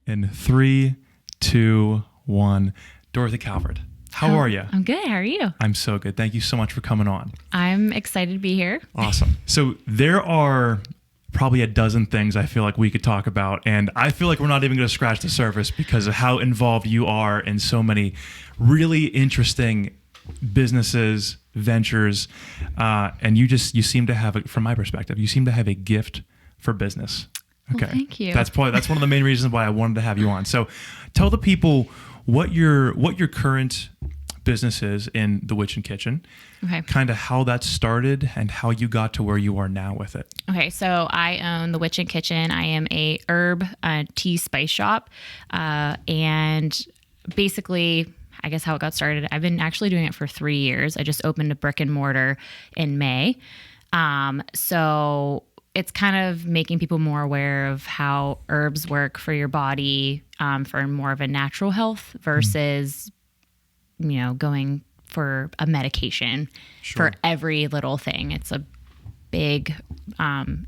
In 3, 2, 1. Dorothy Calvert, how are you? I'm good. How are you? I'm so good. Thank you so much for coming on. I'm excited to be here. Awesome. So there are probably a dozen things I feel like we could talk about, and I feel like we're not even going to scratch the surface because of how involved you are in so many really interesting businesses, ventures, and you seem to have, from my perspective, you seem to have a gift for business. Okay. Well, thank you. That's one of the main reasons why I wanted to have you on. So tell the people what your current business is in the Witchn Kitchen. Okay. Kind of how that started and how you got to where you are now with it. Okay, so I own the Witchn Kitchen. I am a herb tea spice shop, and basically, I guess how it got started, I've been actually doing it for 3 years. I just opened a brick and mortar in May. So it's kind of making people more aware of how herbs work for your body, for more of a natural health versus, going for a medication for every little thing. It's a big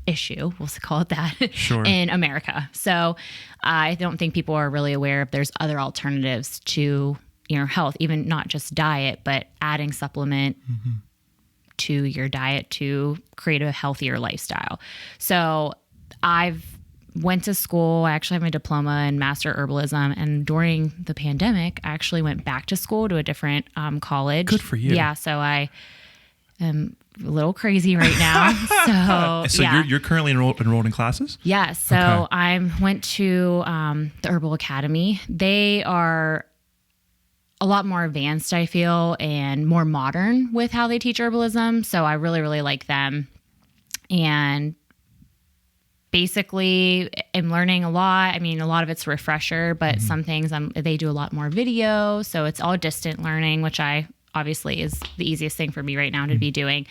issue, we'll call it that, in America. So I don't think people are really aware if there's other alternatives to health, even not just diet, but adding supplement to your diet to create a healthier lifestyle. So I've went to school. I actually have my diploma in master herbalism. And during the pandemic, I actually went back to school to a different college. Good for you. Yeah. So I am a little crazy right now. So yeah. you're currently enrolled in classes? Yeah. So Okay. I went to the Herbal Academy. They are a lot more advanced, I feel, and more modern with how they teach herbalism. So I really, really like them. And basically, I'm learning a lot. I mean, a lot of it's a refresher, but some things they do a lot more video. So it's all distant learning, which obviously is the easiest thing for me right now to be doing.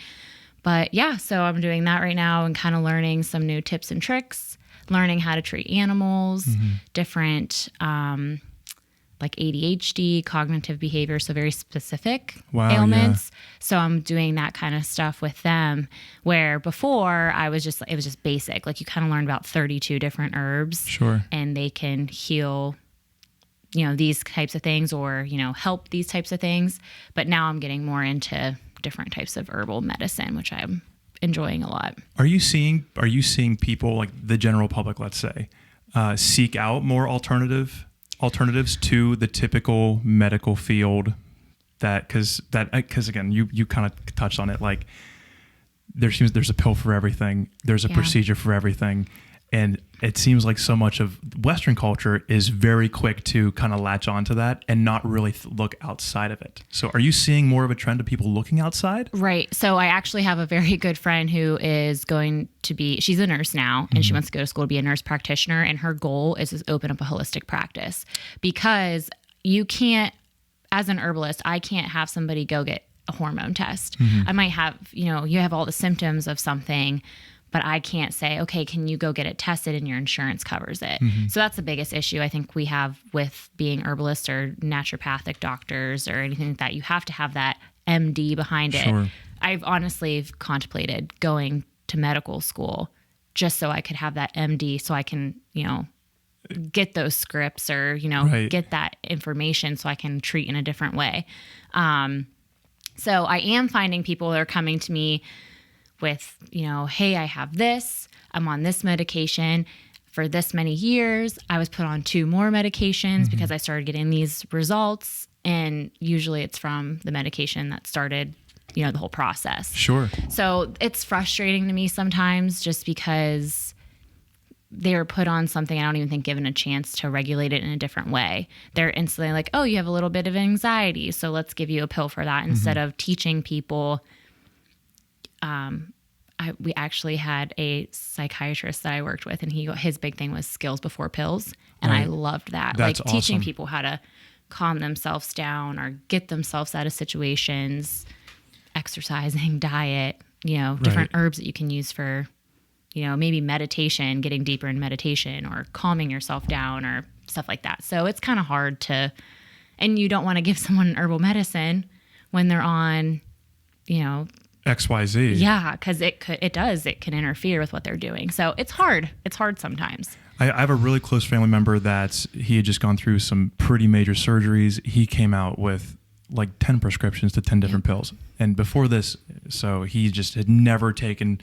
But yeah, so I'm doing that right now and kind of learning some new tips and tricks, learning how to treat animals, different like ADHD, cognitive behavior, so very specific ailments. Yeah. So I'm doing that kind of stuff with them, where before it was just basic. Like you kind of learned about 32 different herbs. Sure. And they can heal, these types of things or, help these types of things. But now I'm getting more into different types of herbal medicine, which I'm enjoying a lot. Are you seeing people, like the general public, let's say, seek out more alternatives to the typical medical field? Because again, you kind of touched on it, like there's a pill for everything, there's a procedure for everything, and it seems like so much of Western culture is very quick to kind of latch onto that and not really look outside of it. So are you seeing more of a trend of people looking outside? Right. So I actually have a very good friend who is she's a nurse now, and she wants to go to school to be a nurse practitioner. And her goal is to open up a holistic practice, because you can't, as an herbalist, I can't have somebody go get a hormone test. I might have, you have all the symptoms of something, but I can't say, okay, can you go get it tested and your insurance covers it? So that's the biggest issue I think we have with being herbalists or naturopathic doctors or anything like that. You have to have that MD behind it. I've honestly contemplated going to medical school just so I could have that MD so I can, get those scripts or, get that information so I can treat in a different way. So I am finding people that are coming to me with, hey, I have this, I'm on this medication for this many years. I was put on 2 more medications because I started getting these results. And usually it's from the medication that started, the whole process. Sure. So it's frustrating to me sometimes just because they were put on something I don't even think given a chance to regulate it in a different way. They're instantly like, oh, you have a little bit of anxiety, so let's give you a pill for that, instead of teaching people. We actually had a psychiatrist that I worked with, and his big thing was skills before pills. And I loved that. That's like teaching awesome. people how to calm themselves down or get themselves out of situations, exercising, diet, different herbs that you can use for, maybe meditation, getting deeper in meditation or calming yourself down or stuff like that. So it's kind of hard and you don't want to give someone an herbal medicine when they're on, XYZ. Yeah, because it can interfere with what they're doing. So it's hard. It's hard sometimes. I have a really close family member that he had just gone through some pretty major surgeries. He came out with like 10 prescriptions to 10 different pills. And before this, so he just had never taken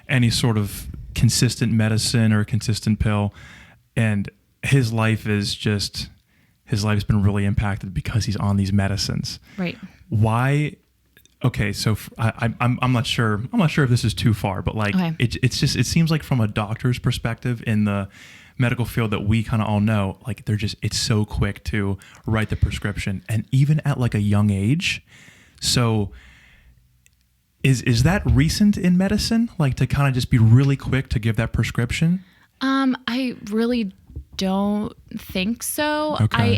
any sort of consistent medicine or a consistent pill. And his life's been really impacted because he's on these medicines. Right. Why? Okay, so I'm not sure. I'm not sure if this is too far, but like it seems like from a doctor's perspective in the medical field that we kind of all know, like it's so quick to write the prescription, and even at like a young age. So is that recent in medicine, like to kind of just be really quick to give that prescription? I really don't think so. Okay.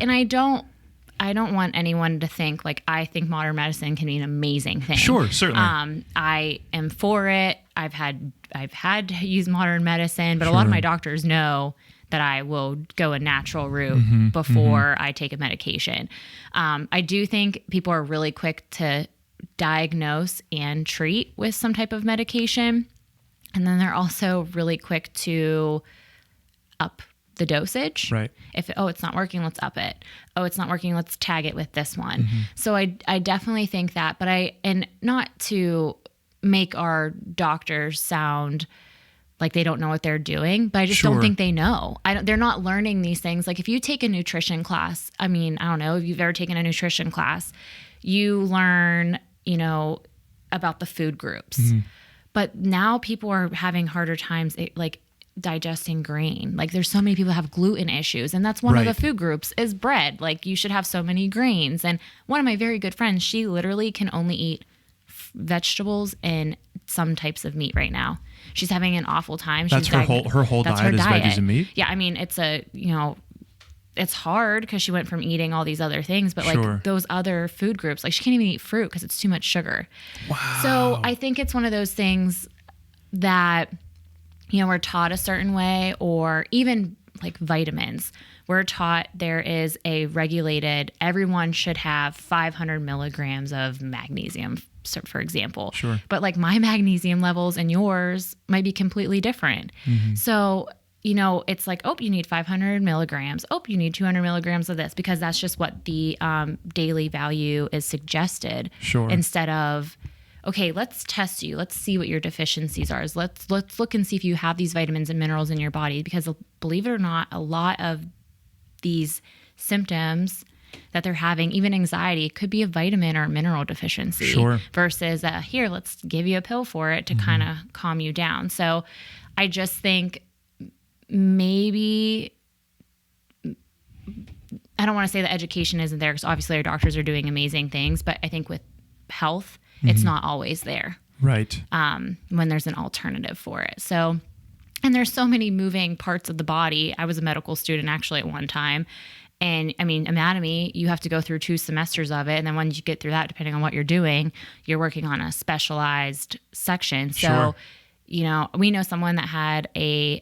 I don't want anyone to think like I think modern medicine can be an amazing thing. Sure, certainly. I am for it. I've had to use modern medicine, but a lot of my doctors know that I will go a natural route before I take a medication. I do think people are really quick to diagnose and treat with some type of medication, and then they're also really quick to up the dosage. Right. If it's not working, let's up it. Oh, it's not working, let's tag it with this one. So I definitely think that, and not to make our doctors sound like they don't know what they're doing, but I just don't think they know. They're not learning these things. Like if you take a nutrition class, I don't know if you've ever taken a nutrition class, you learn, about the food groups. But now people are having harder times like digesting grain. Like there's so many people have gluten issues, and that's one of the food groups is bread. Like you should have so many grains. And one of my very good friends, she literally can only eat vegetables and some types of meat right now. She's having an awful time. That's her whole diet is veggies and meat? Yeah, it's hard because she went from eating all these other things, but like those other food groups, like she can't even eat fruit because it's too much sugar. Wow. So I think it's one of those things that, we're taught a certain way, or even like vitamins. We're taught there is a regulated, everyone should have 500 milligrams of magnesium, for example. Sure. But like my magnesium levels and yours might be completely different. So, it's like, you need 500 milligrams. You need 200 milligrams of this, because that's just what the daily value is suggested. Sure. Instead of, okay, let's test you. Let's see what your deficiencies are. Let's look and see if you have these vitamins and minerals in your body, because believe it or not, a lot of these symptoms that they're having, even anxiety, could be a vitamin or mineral deficiency. Sure. Versus here, let's give you a pill for it to kind of calm you down. So I just think maybe, I don't want to say that education isn't there, because obviously our doctors are doing amazing things, but I think with health, it's not always there. Right. When there's an alternative for it. So, and there's so many moving parts of the body. I was a medical student actually at one time. And anatomy, you have to go through 2 semesters of it. And then once you get through that, depending on what you're doing, you're working on a specialized section. So, we know someone that had a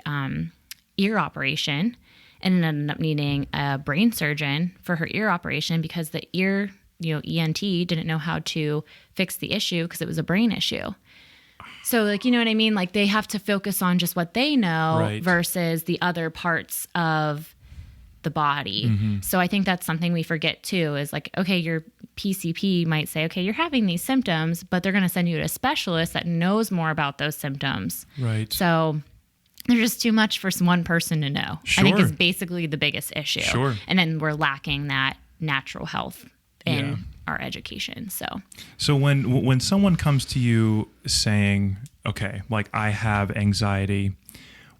ear operation and ended up needing a brain surgeon for her ear operation, because the ear, ENT didn't know how to fix the issue because it was a brain issue. So like, you know what I mean? Like they have to focus on just what they know versus the other parts of the body. So I think that's something we forget too, is like, okay, your PCP might say, okay, you're having these symptoms, but they're going to send you to a specialist that knows more about those symptoms. Right. So there's just too much for one person to know. I think is basically the biggest issue. Sure. And then we're lacking that natural health in our education. So when someone comes to you saying, okay, like I have anxiety,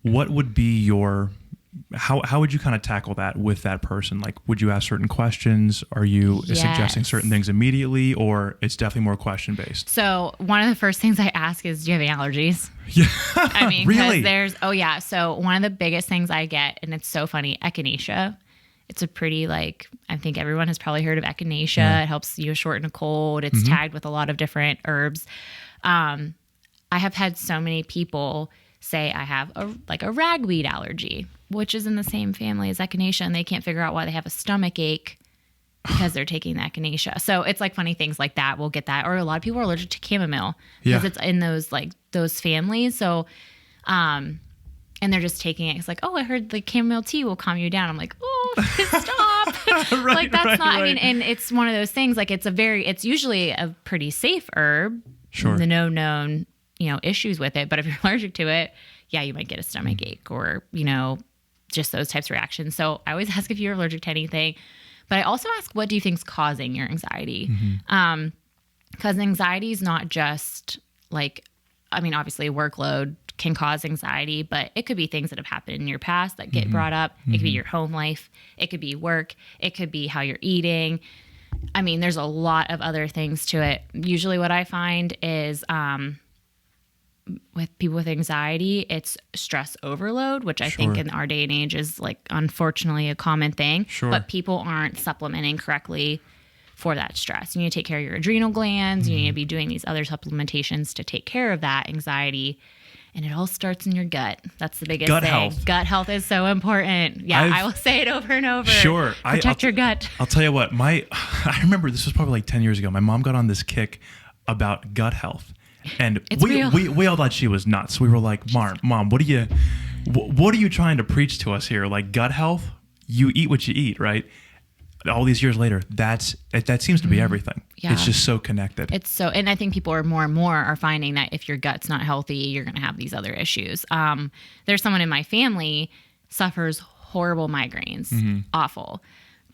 what would be your, how would you kind of tackle that with that person? Like, would you ask certain questions? Are you suggesting certain things immediately, or it's definitely more question based? So one of the first things I ask is, do you have any allergies? Yeah. Really? So one of the biggest things I get, and it's so funny, echinacea. It's a pretty, I think everyone has probably heard of echinacea. Yeah. It helps you shorten a cold. It's tagged with a lot of different herbs. I have had so many people say I have a ragweed allergy, which is in the same family as echinacea, and they can't figure out why they have a stomach ache because they're taking the echinacea. So it's like funny things like that. We'll get that. Or a lot of people are allergic to chamomile because it's in those families. So and they're just taking it. It's like, oh, I heard the chamomile tea will calm you down. I'm like, oh, stop. Like that's not, I mean, and it's one of those things, like it's usually a pretty safe herb. Sure. The no known, issues with it. But if you're allergic to it, yeah, you might get a stomach ache or, just those types of reactions. So I always ask if you're allergic to anything, but I also ask, what do you think's causing your anxiety? Because anxiety is not just like, I mean, obviously workload can cause anxiety, but it could be things that have happened in your past that get brought up. It could be your home life. It could be work. It could be how you're eating. I mean, there's a lot of other things to it. Usually what I find is with people with anxiety, it's stress overload, which I think in our day and age is like, unfortunately, a common thing. Sure. But people aren't supplementing correctly for that stress. You need to take care of your adrenal glands. You need to be doing these other supplementations to take care of that anxiety. And it all starts in your gut. That's the biggest thing. Health. Gut health is so important. Yeah, I will say it over and over. Sure. Protect your gut. I'll tell you what, I remember this was probably like 10 years ago. My mom got on this kick about gut health. And we all thought she was nuts. We were like, Mom, what are you trying to preach to us here? Like gut health, you eat what you eat, right? All these years later, that seems to be everything. Yeah. It's just so connected. And I think people are more and more are finding that if your gut's not healthy, you're going to have these other issues. There's someone in my family suffers horrible migraines, awful.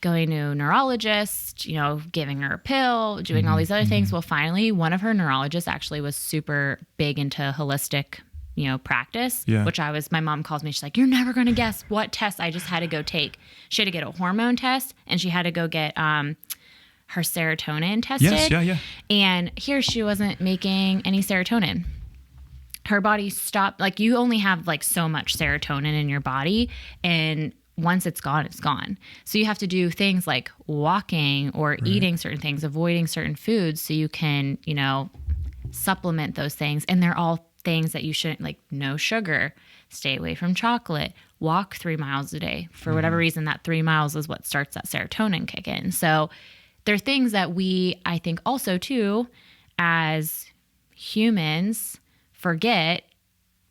Going to a neurologist, giving her a pill, doing all these other things. Well, finally, one of her neurologists actually was super big into holistic practice, which my mom calls me. She's like, you're never going to guess what test I just had to go take. She had to get a hormone test and she had to go get her serotonin tested. Yes, yeah. And here she wasn't making any serotonin. Her body stopped. Like you only have like so much serotonin in your body, and once it's gone, it's gone. So you have to do things like walking or eating certain things, avoiding certain foods so you can, supplement those things. And they're all things that you shouldn't, like no sugar, stay away from chocolate, walk 3 miles a day. For whatever reason, that 3 miles is what starts that serotonin kick in. So there are things that I think also too, as humans forget.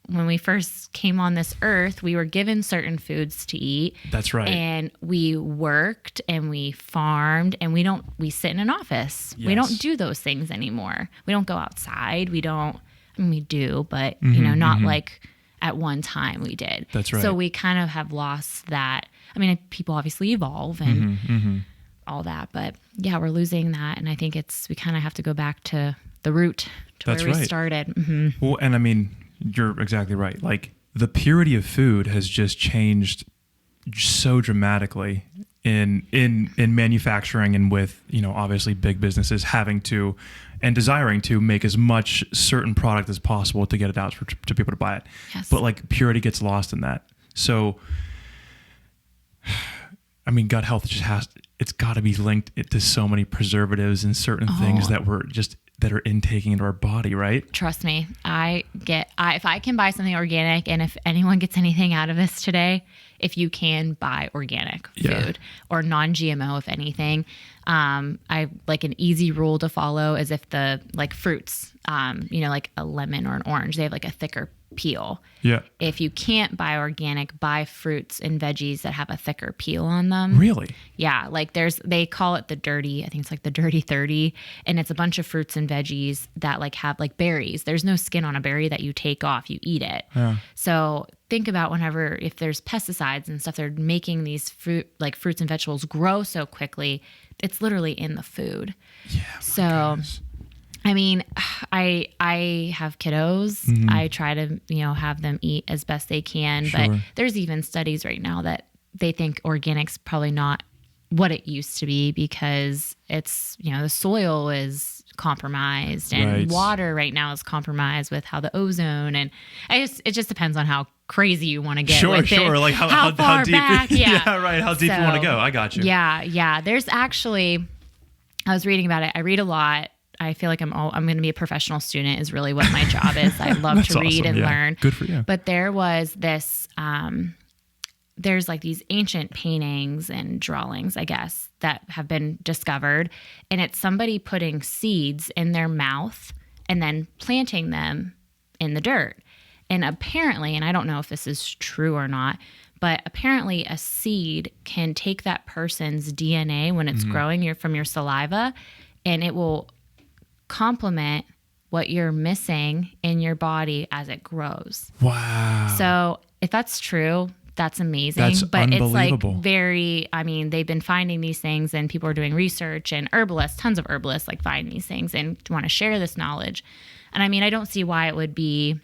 When we first came on this earth, we were given certain foods to eat. That's right. And we worked and we farmed and we sit in an office. Yes. We don't do those things anymore. We don't go outside. We do, but not like at one time we did. That's right. So we kind of have lost that. I mean, people obviously evolve and all that, but yeah, we're losing that. And I think we kind of have to go back to the root, to where we started. Well, and I mean, you're exactly right. Like the purity of food has just changed so dramatically in manufacturing and with, obviously big businesses having to and desiring to make as much certain product as possible to get it out to people to buy it. Yes. But like purity gets lost in that. So, I mean, gut health it's got to be linked to so many preservatives and certain things that are intaking into our body, right? Trust me, if I can buy something organic, and if anyone gets anything out of this today, if you can buy organic food or non-GMO, if anything, I like an easy rule to follow is if the like fruits, like a lemon or an orange, they have like a thicker peel. Yeah. If you can't buy organic, buy fruits and veggies that have a thicker peel on them. Really? Yeah. Like they call it I think it's like the dirty 30. And it's a bunch of fruits and veggies that like have like berries. There's no skin on a berry that you take off, you eat it. Yeah. So think about if there's pesticides and stuff, they're making these fruits and vegetables grow so quickly. It's literally in the food. Yeah. So goodness. I mean, I have kiddos. I try to, have them eat as best they can. Sure. But there's even studies right now that they think organic's probably not what it used to be because it's, the soil is compromised and water right now is compromised with how the ozone and it just depends on how crazy you want to get. Sure. Like how deep. Back, yeah, right. How deep you want to go. I got you. Yeah. There's actually, I was reading about it. I read a lot. I feel like I'm going to be a professional student is really what my job is. I love to read and learn. Good for you. But there was this, there's like these ancient paintings and drawings, I guess, that have been discovered. And it's somebody putting seeds in their mouth and then planting them in the dirt. And apparently, and I don't know if this is true or not, but apparently a seed can take that person's DNA when it's growing from your saliva, and it will complement what you're missing in your body as it grows. Wow. So if that's true, that's amazing. That's but unbelievable. It's like they've been finding these things, and people are doing research, and herbalists, tons of herbalists like find these things and want to share this knowledge. And I don't see why it would be,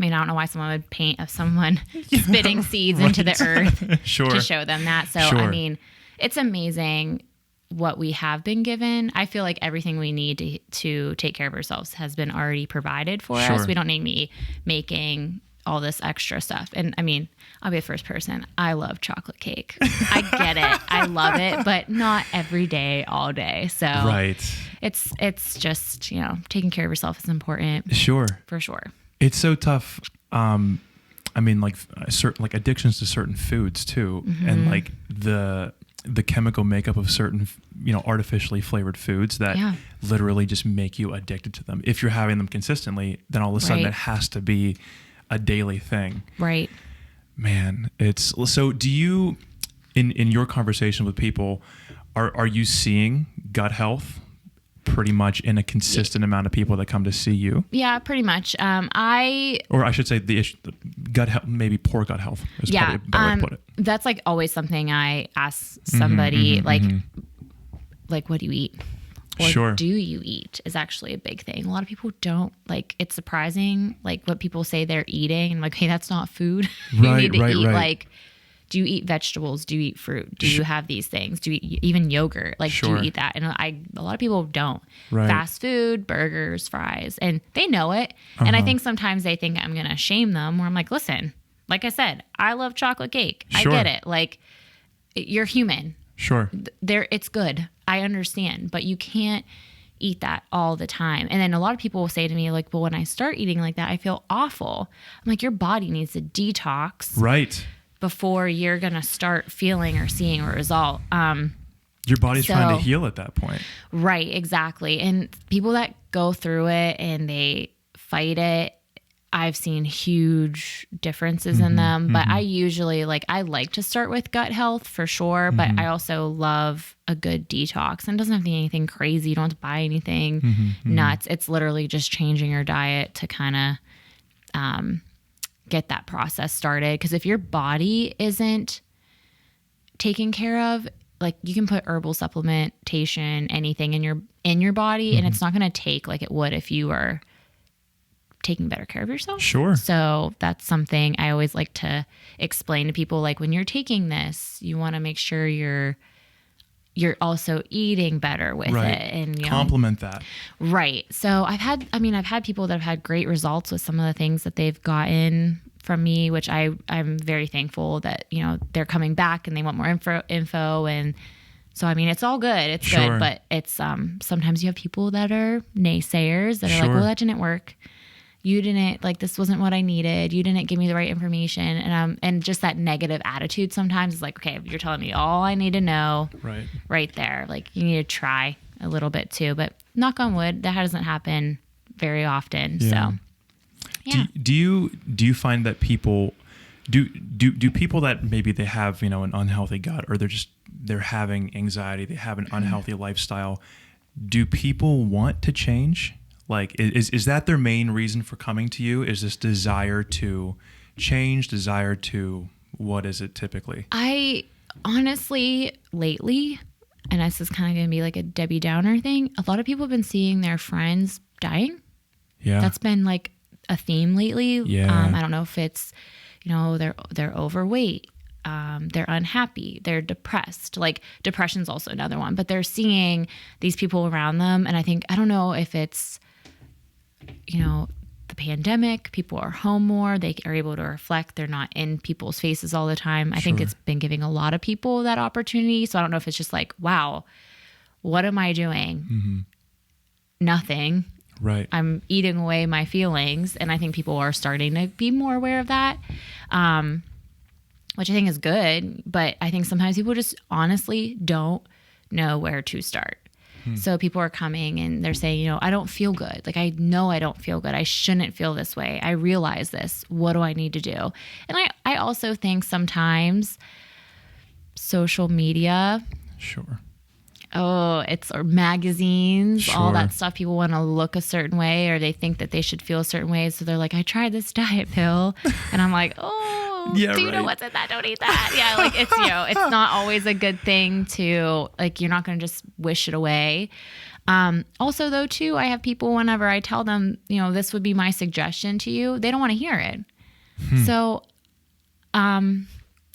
I don't know why someone would paint of someone spitting seeds into the earth Sure. to show them that. So, Sure. it's amazing what we have been given. I feel like everything we need to take care of ourselves has been already provided for Sure. us. We don't need me making all this extra stuff. And I'll be the first person. I love chocolate cake. I get it. I love it, but not every day, all day. So Right. it's just, taking care of yourself is important. Sure. For sure. It's so tough. Certain like addictions to certain foods too, and like the chemical makeup of certain, artificially flavored foods that literally just make you addicted to them. If you're having them consistently, then all of a sudden it has to be a daily thing. Right. Man, so do you, in your conversation with people, are you seeing gut health pretty much in a consistent amount of people that come to see you? Yeah, pretty much. Or I should say the gut health, maybe poor gut health is probably a better way to put it. That's like always something I ask somebody, like, what do you eat? Or Sure. do you eat is actually a big thing. A lot of people don't, it's surprising, what people say they're eating. And hey, that's not food. You need to eat, do you eat vegetables? Do you eat fruit? Do you have these things? Do you eat even yogurt? Do you eat that? And a lot of people don't. Right. Fast food, burgers, fries, and they know it. And I think sometimes they think I'm going to shame them, where I'm like, listen, like I said, I love chocolate cake. Sure. I get it. You're human. Sure. It's good. I understand, but you can't eat that all the time. And then a lot of people will say to me, well, when I start eating like that, I feel awful. I'm like, your body needs a detox. Right. Before you're going to start feeling or seeing a result. Your body's trying to heal at that point. Right, exactly. And people that go through it and they fight it, I've seen huge differences in them. But I usually I like to start with gut health for sure. But I also love a good detox. And it doesn't have to be anything crazy. You don't have to buy anything nuts. It's literally just changing your diet to kind of get that process started. Because if your body isn't taken care of, you can put herbal supplementation, anything in your body, and it's not going to take like it would if you were taking better care of yourself. Sure. So that's something I always like to explain to people. When you're taking this, you want to make sure you're also eating better with it, and complement that. Right. So I've had people that have had great results with some of the things that they've gotten from me, which I'm very thankful that, they're coming back and they want more info. And so, it's all good. It's good, but it's, sometimes you have people that are naysayers that are well, that didn't work. You didn't this wasn't what I needed. You didn't give me the right information. And just that negative attitude sometimes is okay, you're telling me all I need to know right there. You need to try a little bit too, but knock on wood, that doesn't happen very often. Yeah. So yeah. Do you find that people do people that maybe they have, an unhealthy gut, or they're having anxiety, they have an unhealthy lifestyle. Do people want to change? Is that their main reason for coming to you? Is this desire to change, what is it typically? I honestly, lately, and this is kind of going to be a Debbie Downer thing, a lot of people have been seeing their friends dying. Yeah. That's been a theme lately. Yeah. I don't know if it's, they're overweight. They're unhappy. They're depressed. Depression's also another one, but they're seeing these people around them. And I don't know if it's, the pandemic, people are home more, they are able to reflect, they're not in people's faces all the time. I think it's been giving a lot of people that opportunity. So I don't know if it's just wow, what am I doing? Nothing. Right. I'm eating away my feelings. And I think people are starting to be more aware of that, which I think is good. But I think sometimes people just honestly don't know where to start. So people are coming and they're saying, I don't feel good. Like, I know I don't feel good. I shouldn't feel this way. I realize this. What do I need to do? And I also think sometimes social media. Sure. Or magazines, Sure. all that stuff. People want to look a certain way, or they think that they should feel a certain way. So they're like, I tried this diet pill. And I'm like, Yeah, do you know what's in that? Don't eat that. Yeah. Like, it's, it's not always a good thing to, like, you're not going to just wish it away. Also though, too, I have people, whenever I tell them, this would be my suggestion to you, they don't want to hear it. So, I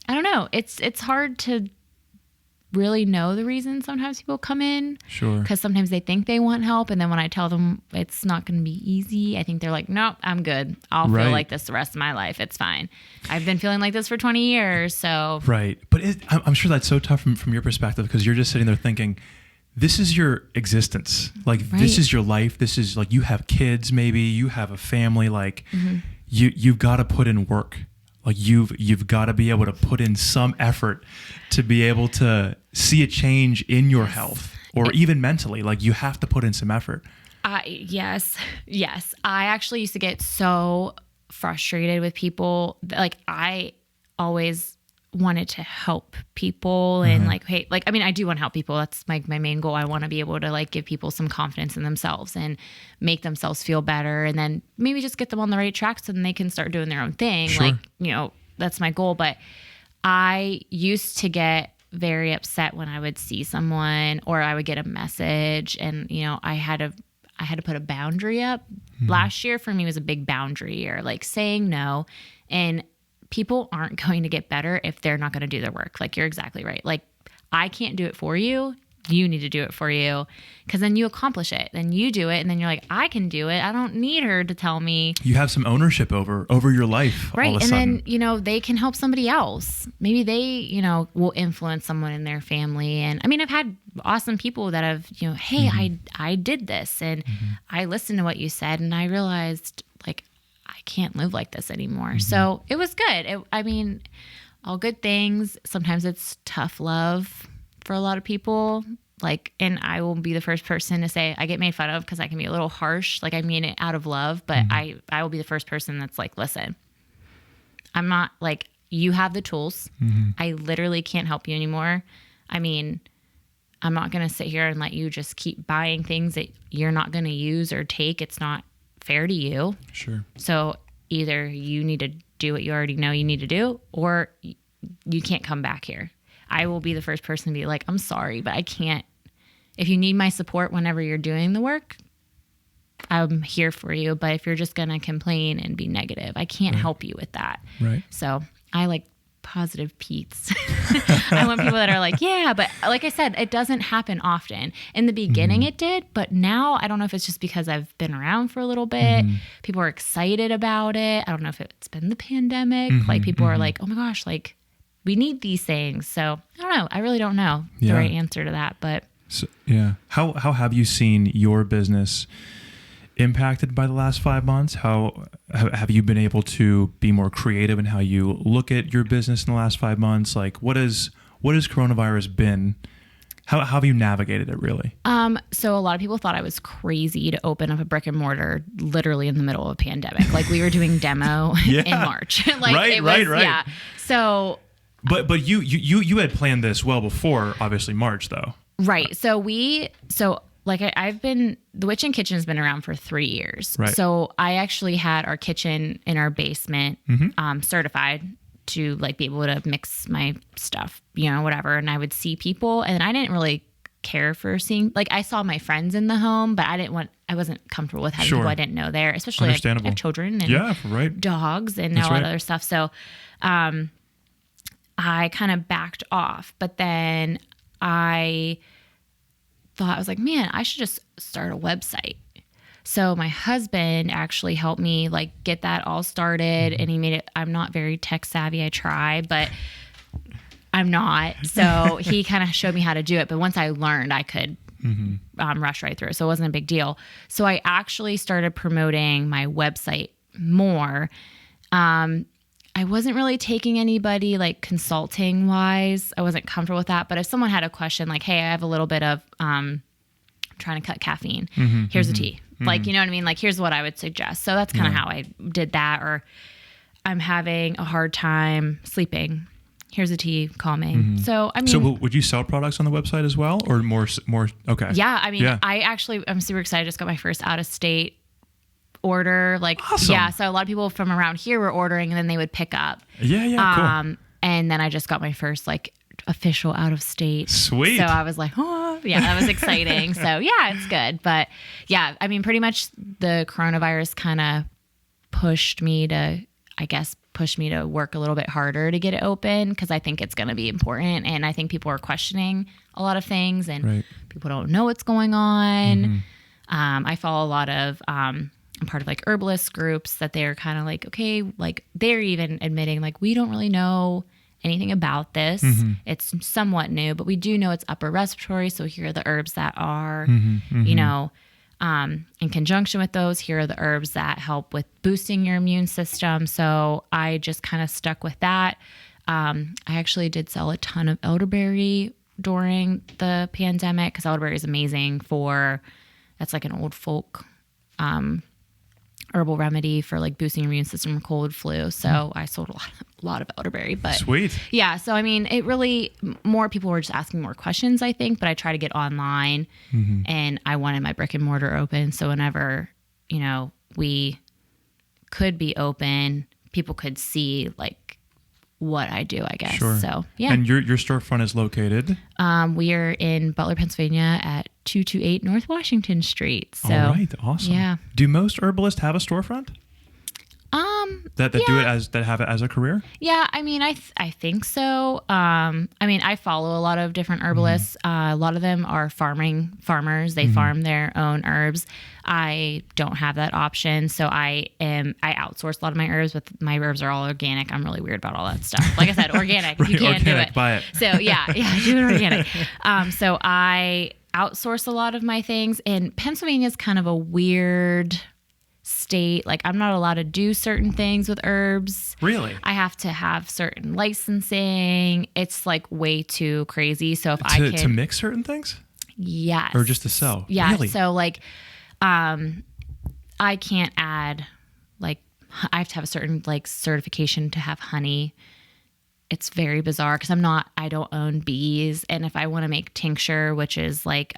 don't know. It's hard to really know the reason sometimes people come in. Sure. Because sometimes they think they want help. And then when I tell them it's not going to be easy, I think they're like, nope, I'm good. I'll feel like this the rest of my life. It's fine. I've been feeling like this for 20 years. So. Right. But I'm sure that's so tough from your perspective, because you're just sitting there thinking, this is your existence. Like, this is your life. This is like, you have kids, maybe you have a family. Like, you've got to put in work. Like, you've got to be able to put in some effort to be able to see a change in your health, or even mentally. Like, you have to put in some effort. Yes. I actually used to get so frustrated with people. Like, I always wanted to help people and like, hey, like, I mean, I do want to help people. That's my main goal. I want to be able to like give people some confidence in themselves and make themselves feel better. And then maybe just get them on the right track so then they can start doing their own thing. Sure. Like, that's my goal. But I used to get very upset when I would see someone or I would get a message and, I had to put a boundary up. Last year for me was a big boundary year, like saying no. And people aren't going to get better if they're not going to do their work. Like, you're exactly right. Like, I can't do it for you. You need to do it for you, because then you accomplish it. Then you do it, and then you're like, I can do it. I don't need her to tell me. You have some ownership over your life. Right. All of a and sudden. then, they can help somebody else. Maybe they, will influence someone in their family. And I mean, I've had awesome people that have, hey, I did this and I listened to what you said and I realized, like, I can't live like this anymore. So it was good. All good things. Sometimes it's tough love for a lot of people. Like, and I will be the first person to say I get made fun of because I can be a little harsh. Like, I mean it out of love, but I will be the first person that's like, listen, I'm not like, you have the tools. I literally can't help you anymore. I mean, I'm not going to sit here and let you just keep buying things that you're not going to use or take. It's not fair to you. Sure. So either you need to do what you already know you need to do, or you can't come back here. I will be the first person to be like, I'm sorry, but I can't. If you need my support whenever you're doing the work, I'm here for you. But if you're just going to complain and be negative, I can't help you with that. Right. So I like positive Pete's. I want people that are like, yeah, but like I said, it doesn't happen often. In the beginning it did, but now I don't know if it's just because I've been around for a little bit. People are excited about it. I don't know if it's been the pandemic. Like, people are like, oh my gosh, like, we need these things. So I don't know. I really don't know the right answer to that, but. So, yeah. How have you seen your business impacted by the last 5 months? How have you been able to be more creative in how you look at your business in the last 5 months? Like, what has coronavirus been? How have you navigated it, really? So a lot of people thought I was crazy to open up a brick and mortar literally in the middle of a pandemic. Like, we were doing demo in March. Like, right. Yeah. So. But you had planned this well before, obviously, March, though. Right. I've been, the Witchn Kitchen has been around for 3 years. Right. So I actually had our kitchen in our basement certified to like be able to mix my stuff, whatever. And I would see people, and I didn't really care for seeing, like, I saw my friends in the home, but I wasn't comfortable with having people I didn't know there, especially I have children and dogs and all that other stuff. So I kind of backed off, but then I was like, man, I should just start a website. So my husband actually helped me like get that all started, and he made it. I'm not very tech savvy. I try, but I'm not. So he kind of showed me how to do it. But once I learned, I could rush right through it. So it wasn't a big deal. So I actually started promoting my website more. I wasn't really taking anybody like consulting wise. I wasn't comfortable with that. But if someone had a question like, hey, I have a little bit of I'm trying to cut caffeine. Here's a tea. Like, you know what I mean? Like, here's what I would suggest. So that's kind of how I did that. Or I'm having a hard time sleeping. Here's a tea, calming. So, I mean. So would you sell products on the website as well, or more? Okay. Yeah. I mean, I'm super excited. I just got my first out of state order. Like, awesome. Yeah. So a lot of people from around here were ordering, and then they would pick up. Yeah. Cool. And then I just got my first like official out of state. Sweet. So I was like, oh, yeah, that was exciting. So yeah, it's good. But yeah, I mean, pretty much the coronavirus kind of pushed me to work a little bit harder to get it open, because I think it's going to be important. And I think people are questioning a lot of things, and people don't know what's going on. I follow a lot of, I'm part of like herbalist groups that they're kind of like, okay, like they're even admitting like, we don't really know anything about this. It's somewhat new, but we do know it's upper respiratory. So here are the herbs that are, you know, in conjunction with those. Here are the herbs that help with boosting your immune system. So I just kind of stuck with that. I actually did sell a ton of elderberry during the pandemic, because elderberry is amazing that's like an old folk herbal remedy for like boosting your immune system, cold, flu. So I sold a lot of elderberry. But sweet. Yeah. So, I mean, it really, more people were just asking more questions, I think, but I try to get online, and I wanted my brick and mortar open. So whenever, you know, we could be open, people could see like what I do, I guess. Sure. So, yeah. And your storefront is located? We are in Butler, Pennsylvania at 228 North Washington Street. So, all right. Awesome. Yeah. Do most herbalists have a storefront? That do it that have it as a career? Yeah, I mean, I think so. I mean, I follow a lot of different herbalists. A lot of them are farmers. They farm their own herbs. I don't have that option, so I outsource a lot of my herbs. But my herbs are all organic. I'm really weird about all that stuff. Like I said, organic. If you can't organic, do it, buy it. So yeah, do it organic. So I outsource a lot of my things, and Pennsylvania is kind of a weird state. Like, I'm not allowed to do certain things with herbs. Really? I have to have certain licensing. It's like way too crazy. So if to mix certain things? Yes. Or just to sell? Yeah. Really? So like, I can't add, like, I have to have a certain like certification to have honey. It's very bizarre because I don't own bees. And if I want to make tincture, which is like,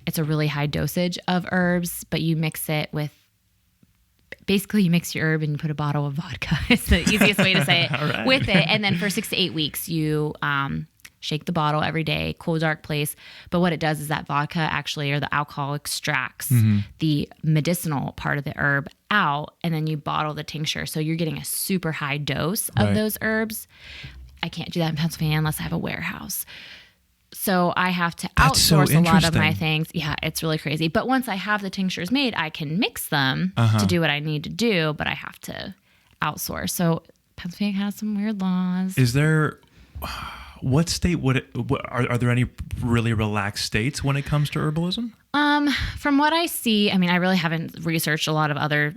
it's a really high dosage of herbs, but you mix it with, basically you mix your herb and you put a bottle of vodka. It's the easiest way to say it. Right. With it. And then for 6 to 8 weeks, you shake the bottle every day, cool, dark place. But what it does is that vodka actually, or the alcohol, extracts the medicinal part of the herb out, and then you bottle the tincture. So you're getting a super high dose of those herbs. I can't do that in Pennsylvania unless I have a warehouse. So I have to outsource a lot of my things. Yeah, it's really crazy. But once I have the tinctures made, I can mix them to do what I need to do, but I have to outsource. So Pennsylvania has some weird laws. Is there, what state are there any really relaxed states when it comes to herbalism? From what I see, I mean, I really haven't researched a lot of other,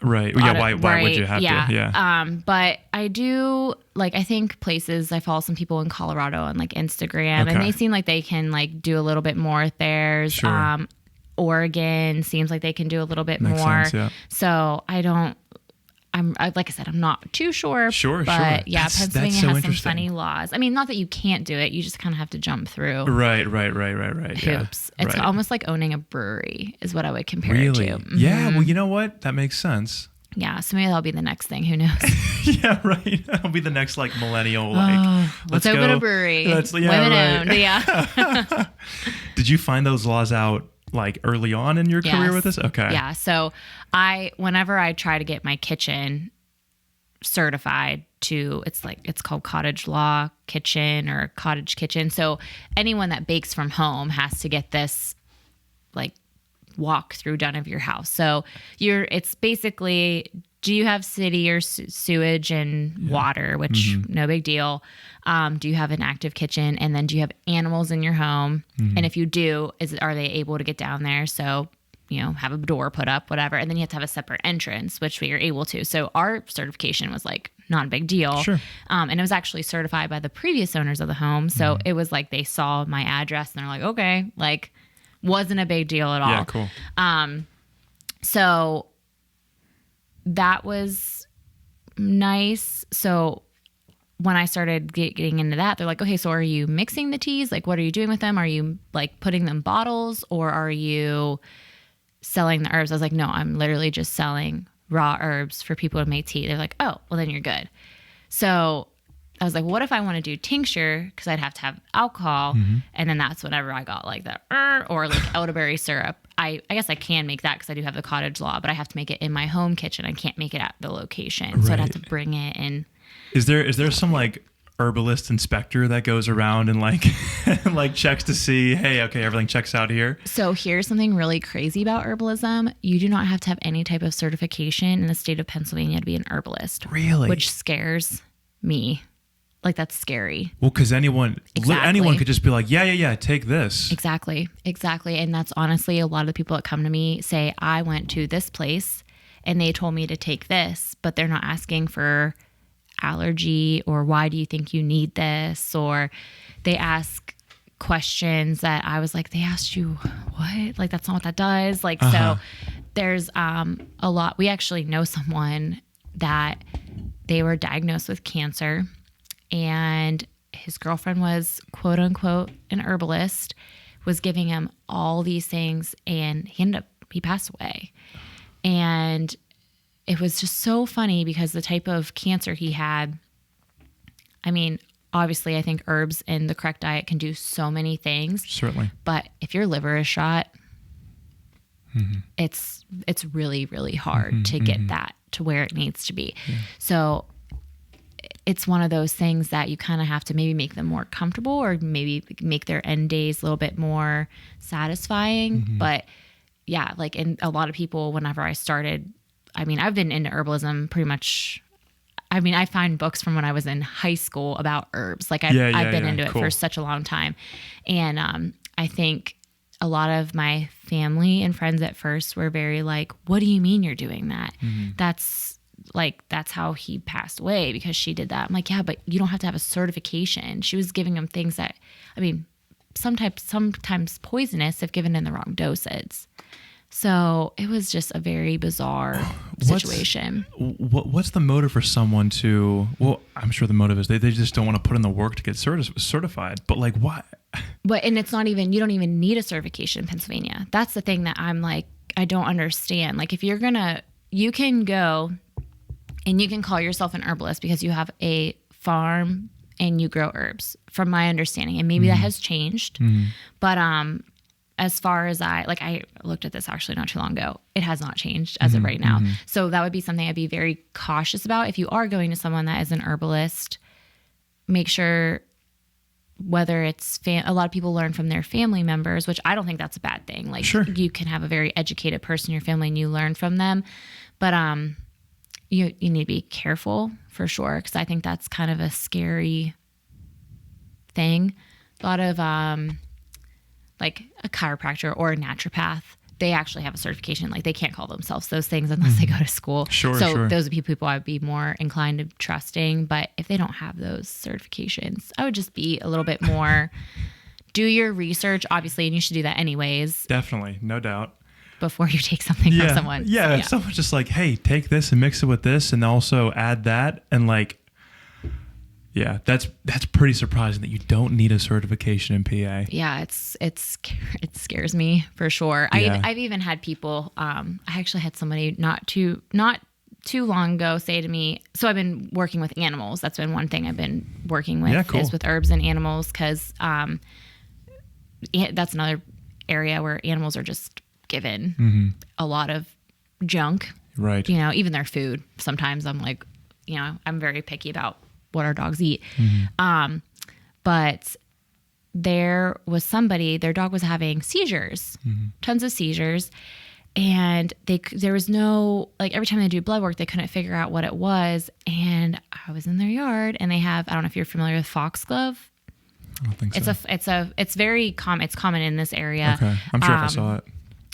Right. Yeah. Why would you have to? Yeah. But I do, like, I think places, I follow some people in Colorado on like Instagram, and they seem like they can like do a little bit more with theirs. Sure. Oregon seems like they can do a little bit Makes more. sense, yeah. So like I said, I'm not too sure. Sure. Yeah, Pennsylvania so has some funny laws. I mean, not that you can't do it. You just kind of have to jump through. Right. Hoops. Yeah. It's almost like owning a brewery is what I would compare Really? it to. Mm-hmm. Yeah. Well, you know what? That makes sense. Yeah. So maybe that'll be the next thing. Who knows? Yeah. Right. That'll be the next like millennial. Like, let's open a brewery. Women owned. Yeah. Did you find those laws out like early on in your career with this? Okay. Yeah. So whenever I try to get my kitchen certified it's called cottage law kitchen or cottage kitchen. So anyone that bakes from home has to get this like walk through done of your house. So it's basically, do you have city or sewage and water, which no big deal. Do you have an active kitchen? And then do you have animals in your home? And if you do, are they able to get down there? So, have a door put up, whatever. And then you have to have a separate entrance, which we are able to. So our certification was like not a big deal. Sure. And it was actually certified by the previous owners of the home. So it was like they saw my address and they're like, okay, like Wasn't a big deal at all. Yeah, cool. So that was nice. So when I started getting into that, they're like, okay, so are you mixing the teas? Like, what are you doing with them? Are you like putting them in bottles, or are you selling the herbs? I was like, no, I'm literally just selling raw herbs for people to make tea. They're like, oh, well then you're good. So I was like, what if I want to do tincture? Because I'd have to have alcohol. And then that's whenever I got like the or like elderberry syrup. I guess I can make that because I do have the cottage law, but I have to make it in my home kitchen. I can't make it at the location. So I'd have to bring it in. Is there some like herbalist inspector that goes around and like like checks to see, hey, okay, everything checks out here? So here's something really crazy about herbalism. You do not have to have any type of certification in the state of Pennsylvania to be an herbalist. Really? Which scares me. Like, that's scary. Well, because anyone Exactly. could just be like, yeah, take this. Exactly. And that's honestly, a lot of the people that come to me say, I went to this place and they told me to take this, but they're not asking for allergy or why do you think you need this? Or they ask questions that I was like, they asked you what? Like, that's not what that does. Like, so there's a lot. We actually know someone that they were diagnosed with cancer, and his girlfriend was quote unquote an herbalist, was giving him all these things, and he passed away. And it was just so funny because the type of cancer he had, I mean, obviously I think herbs and the correct diet can do so many things. Certainly. But if your liver is shot, it's really, really hard to get that to where it needs to be. Yeah. So it's one of those things that you kind of have to maybe make them more comfortable, or maybe make their end days a little bit more satisfying. But yeah, like, and a lot of people, whenever I started, I mean, I've been into herbalism pretty much. I mean, I find books from when I was in high school about herbs. Like I've been into it for such a long time. And I think a lot of my family and friends at first were very like, what do you mean you're doing that? That's how he passed away, because she did that. I'm like, yeah, but you don't have to have a certification. She was giving him things that, I mean, sometimes poisonous if given in the wrong dosage. So it was just a very bizarre situation. What's the motive for someone to, well, I'm sure the motive is they just don't want to put in the work to get certified. But like, why? But, and it's not even, you don't even need a certification in Pennsylvania. That's the thing that I'm like, I don't understand. Like, if you're you can go and you can call yourself an herbalist because you have a farm and you grow herbs, from my understanding. And maybe that has changed. But as far as I looked at this actually not too long ago, it has not changed as of right now. So that would be something I'd be very cautious about. If you are going to someone that is an herbalist, make sure, whether it's a lot of people learn from their family members, which I don't think that's a bad thing. Like, sure, you can have a very educated person in your family and you learn from them. But you need to be careful for sure, because I think that's kind of a scary thing. A lot of like a chiropractor or a naturopath, they actually have a certification. Like, they can't call themselves those things unless they go to school. Sure. Those are people I'd be more inclined to trusting. But if they don't have those certifications, I would just be a little bit more, do your research, obviously, and you should do that anyways. Definitely, no doubt. Before you take something from someone. Yeah, if someone's just like, hey, take this and mix it with this and also add that, and like, yeah, that's pretty surprising that you don't need a certification in PA. Yeah, it scares me for sure. Yeah. I've even had people. I actually had somebody not too long ago say to me. So I've been working with animals. That's been one thing I've been working with, is with herbs and animals, because that's another area where animals are just given a lot of junk. Right. Even their food. Sometimes I'm like, I'm very picky about what our dogs eat. But there was somebody, their dog was having seizures, tons of seizures. And there was no, like, every time they do blood work, they couldn't figure out what it was. And I was in their yard, and they have, I don't know if you're familiar with foxglove. I don't think so. It's very common. It's common in this area. Okay. I'm sure if I saw it.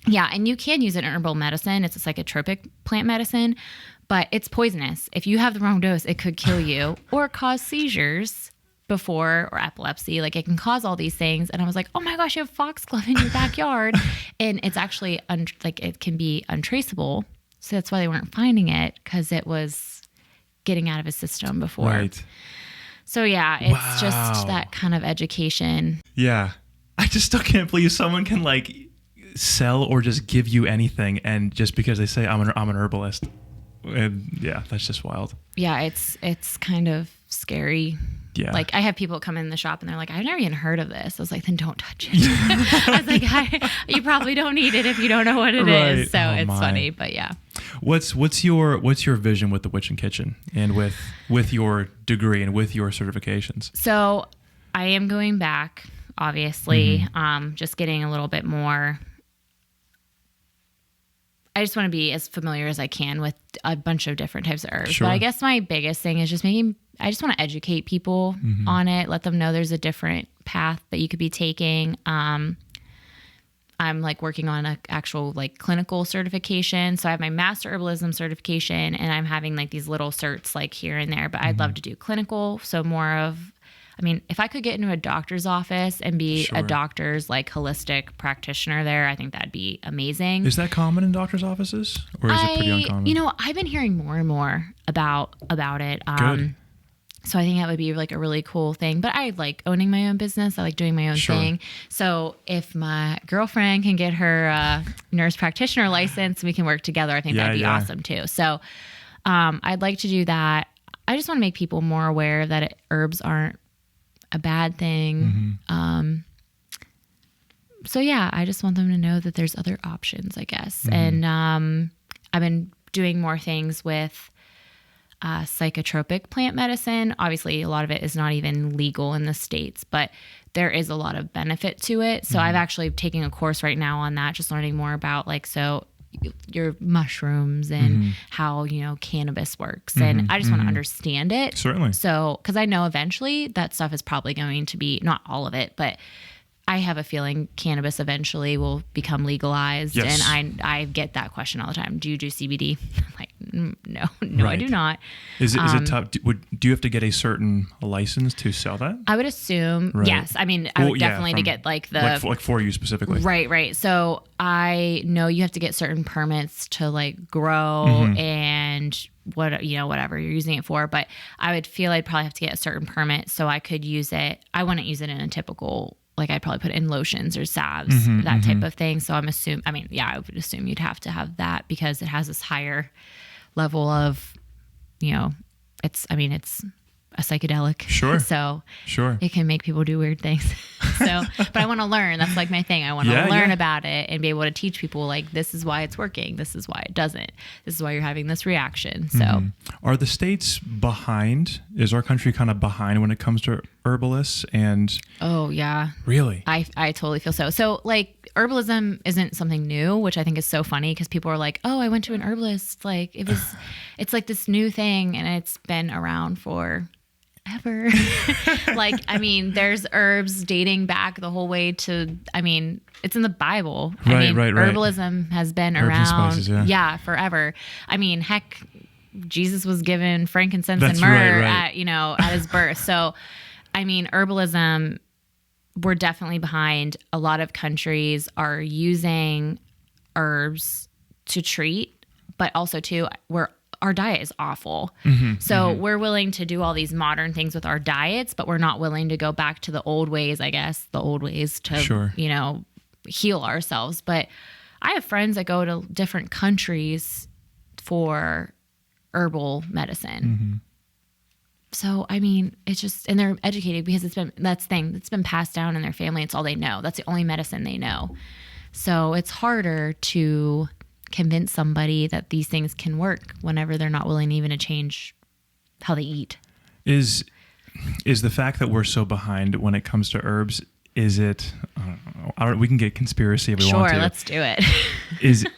Yeah. And you can use it in herbal medicine. It's a psychotropic plant medicine. But it's poisonous. If you have the wrong dose, it could kill you or cause seizures. before, or epilepsy. Like it can cause all these things. And I was like, oh my gosh, you have foxglove in your backyard. And it's actually it can be untraceable. So that's why they weren't finding it, because it was getting out of his system before. Right. So yeah, it's just that kind of education. Yeah. I just still can't believe someone can like sell or just give you anything, and just because they say I'm an herbalist. And yeah, that's just wild. Yeah, it's kind of scary. Yeah. Like I have people come in the shop and they're like, I've never even heard of this. I was like, then don't touch it. I was like, you probably don't need it if you don't know what it is. So it's funny, but yeah. What's your vision with the Witchn Kitchen and with your degree and with your certifications? So I am going back, obviously, just getting a little bit more. I just want to be as familiar as I can with a bunch of different types of herbs. Sure. But I guess my biggest thing is just I just want to educate people on it, let them know there's a different path that you could be taking. I'm like working on an actual like clinical certification. So I have my master herbalism certification, and I'm having like these little certs like here and there, but I'd love to do clinical. So more of, I mean, if I could get into a doctor's office and be a doctor's like holistic practitioner there, I think that'd be amazing. Is that common in doctor's offices, or is it pretty uncommon? You know, I've been hearing more and more about it. Good. So I think that would be like a really cool thing. But I like owning my own business. I like doing my own thing. So if my girlfriend can get her nurse practitioner license, we can work together. I think that'd be awesome too. So I'd like to do that. I just want to make people more aware that herbs aren't a bad thing. So yeah, I just want them to know that there's other options, I guess. And I've been doing more things with psychotropic plant medicine. Obviously, a lot of it is not even legal in the States, but there is a lot of benefit to it. So I've actually taken a course right now on that, just learning more about like, so your mushrooms and how, you know, cannabis works. And I just want to understand it. Certainly. So, because I know eventually that stuff is probably going to be, not all of it, but I have a feeling cannabis eventually will become legalized. Yes. And I get that question all the time. Do you do CBD? I'm like, no, I do not. Is it tough? Do you have to get a certain license to sell that? I would assume, yes. I mean, I would definitely to get like the... Like for you specifically. Right. So I know you have to get certain permits to like grow and whatever you're using it for. But I would feel I'd probably have to get a certain permit so I could use it. I wouldn't use it in a typical... Like I'd probably put it in lotions or salves, that type of thing. So I would assume you'd have to have that because it has this higher level of, it's a psychedelic. Sure. So it can make people do weird things. But I want to learn. That's like my thing. I want to learn about it and be able to teach people like, this is why it's working. This is why it doesn't. This is why you're having this reaction. So are the states behind? Is our country kind of behind when it comes to herbalists? And oh yeah, really? I totally feel so. So like herbalism isn't something new, which I think is so funny because people are like, oh, I went to an herbalist. Like it's like this new thing and it's been around for ever. Like, I mean, there's herbs dating back the whole way to, it's in the Bible. Right. Herbalism has been Herbs around. and spices, forever. I mean, heck, Jesus was given frankincense That's and myrrh right. at his birth. So, herbalism, we're definitely behind. A lot of countries are using herbs to treat, but also too, our diet is awful. So we're willing to do all these modern things with our diets, but we're not willing to go back to the old ways, to, heal ourselves. But I have friends that go to different countries for herbal medicine. So, it's just, and they're educated because it's been passed down in their family. It's all they know. That's the only medicine they know. So it's harder to convince somebody that these things can work whenever they're not willing even to change how they eat. Is the fact that we're so behind when it comes to herbs, is it, I don't know, we can get conspiracy if we want to. Sure, let's do it.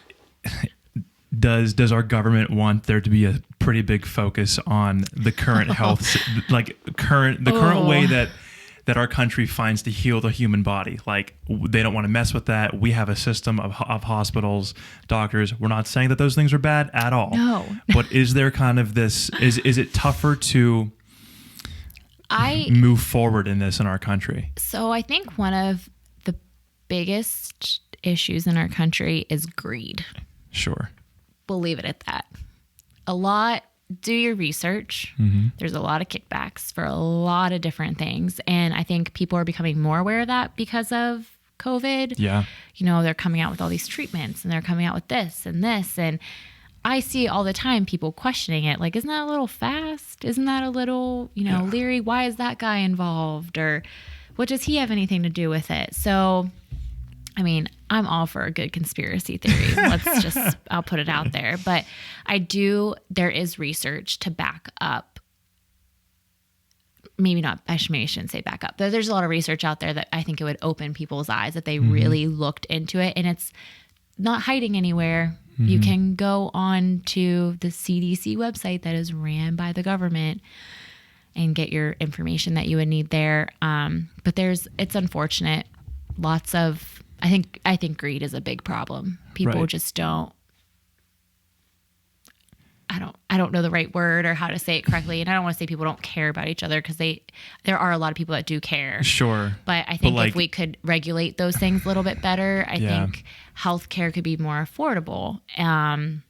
Does our government want there to be a pretty big focus on the current health, like current way that our country finds to heal the human body? Like, they don't want to mess with that. We have a system of hospitals, doctors. We're not saying that those things are bad at all. No. But is there kind of this, is it tougher to move forward in this in our country? So I think one of the biggest issues in our country is greed. Sure. We'll leave it at that. Do your research. There's a lot of kickbacks for a lot of different things. And I think people are becoming more aware of that because of COVID. Yeah. They're coming out with all these treatments and they're coming out with this and this. And I see all the time people questioning it. Like, isn't that a little fast? Isn't that a little, leery? Why is that guy involved? Or what does he have anything to do with it? So, I mean, I'm all for a good conspiracy theory. I'll put it out there. But there is research to back up. I shouldn't say back up. There's a lot of research out there that I think it would open people's eyes that they really looked into it. And it's not hiding anywhere. You can go on to the CDC website that is ran by the government and get your information that you would need there. But it's unfortunate. I think greed is a big problem. People just don't. I don't know the right word or how to say it correctly, and I don't want to say people don't care about each other because there are a lot of people that do care. Sure, but I think if we could regulate those things a little bit better, I think healthcare could be more affordable. And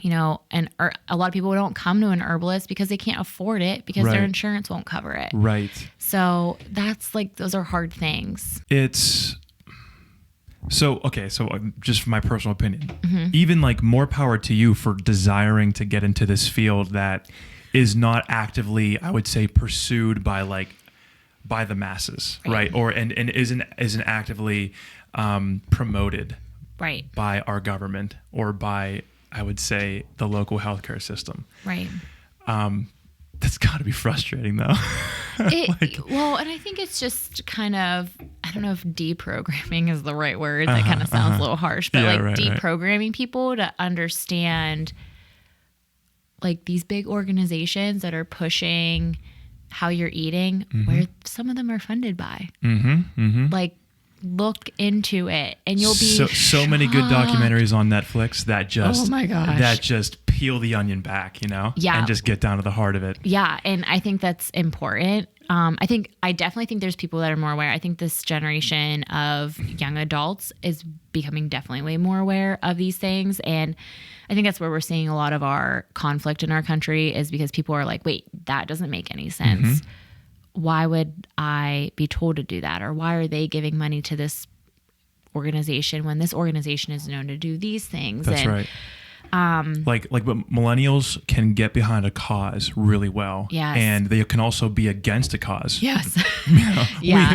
a lot of people don't come to an herbalist because they can't afford it because their insurance won't cover it. Right. So those are hard things. So just from my personal opinion, even more power to you for desiring to get into this field that is not actively, I would say, pursued by the masses, right? Or and isn't actively promoted by our government or by, I would say, the local healthcare system. Right. That's got to be frustrating, though. And I think it's just kind of, I don't know if deprogramming is the right word. That kind of sounds a little harsh, but deprogramming people to understand these big organizations that are pushing how you're eating, where some of them are funded by. Look into it and you'll be so many good documentaries on Netflix that just, oh my gosh, that just peel the onion back, and just get down to the heart of it. Yeah. And I think that's important. I definitely think there's people that are more aware. I think this generation of young adults is becoming definitely way more aware of these things. And I think that's where we're seeing a lot of our conflict in our country is because people are like, wait, that doesn't make any sense. Why would I be told to do that? Or why are they giving money to this organization when this organization is known to do these things? That's right. But millennials can get behind a cause really well. Yes. And they can also be against a cause. Yes.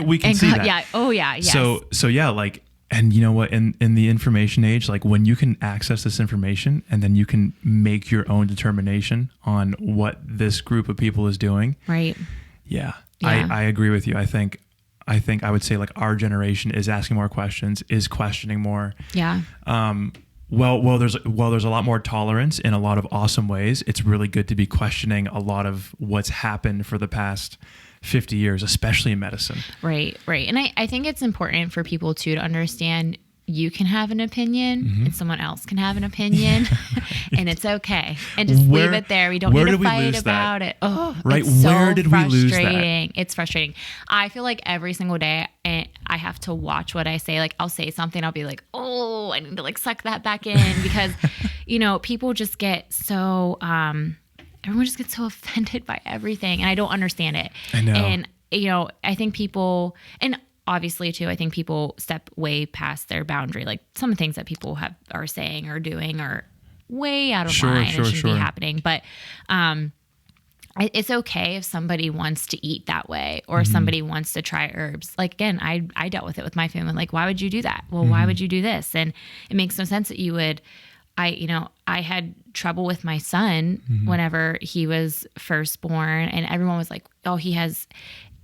We can see that. Yeah. Oh yeah. Yes. So yeah, and you know what, in the information age, when you can access this information and then you can make your own determination on what this group of people is doing. Right. Yeah. I agree with you. I think I would say our generation is asking more questions, is questioning more. Yeah. There's a lot more tolerance in a lot of awesome ways. It's really good to be questioning a lot of what's happened for the past 50 years, especially in medicine. Right. And I think it's important for people too to understand you can have an opinion and someone else can have an opinion and it's okay. And just leave it there. We don't need to fight about it. Oh, right. Where did we lose that? It's frustrating. I feel like every single day I have to watch what I say. I'll say something. I'll be like, oh, I need to suck that back in because, people just get so, everyone just gets so offended by everything. And I don't understand it. I know. And, I think people, and obviously too, I think people step way past their boundary. Some of the things that people are saying or doing are way out of line and shouldn't be happening. But it's okay if somebody wants to eat that way or somebody wants to try herbs. Again, I dealt with it with my family. Why would you do that? Well, why would you do this? And it makes no sense that you would. I had trouble with my son whenever he was first born, and everyone was like, oh, he has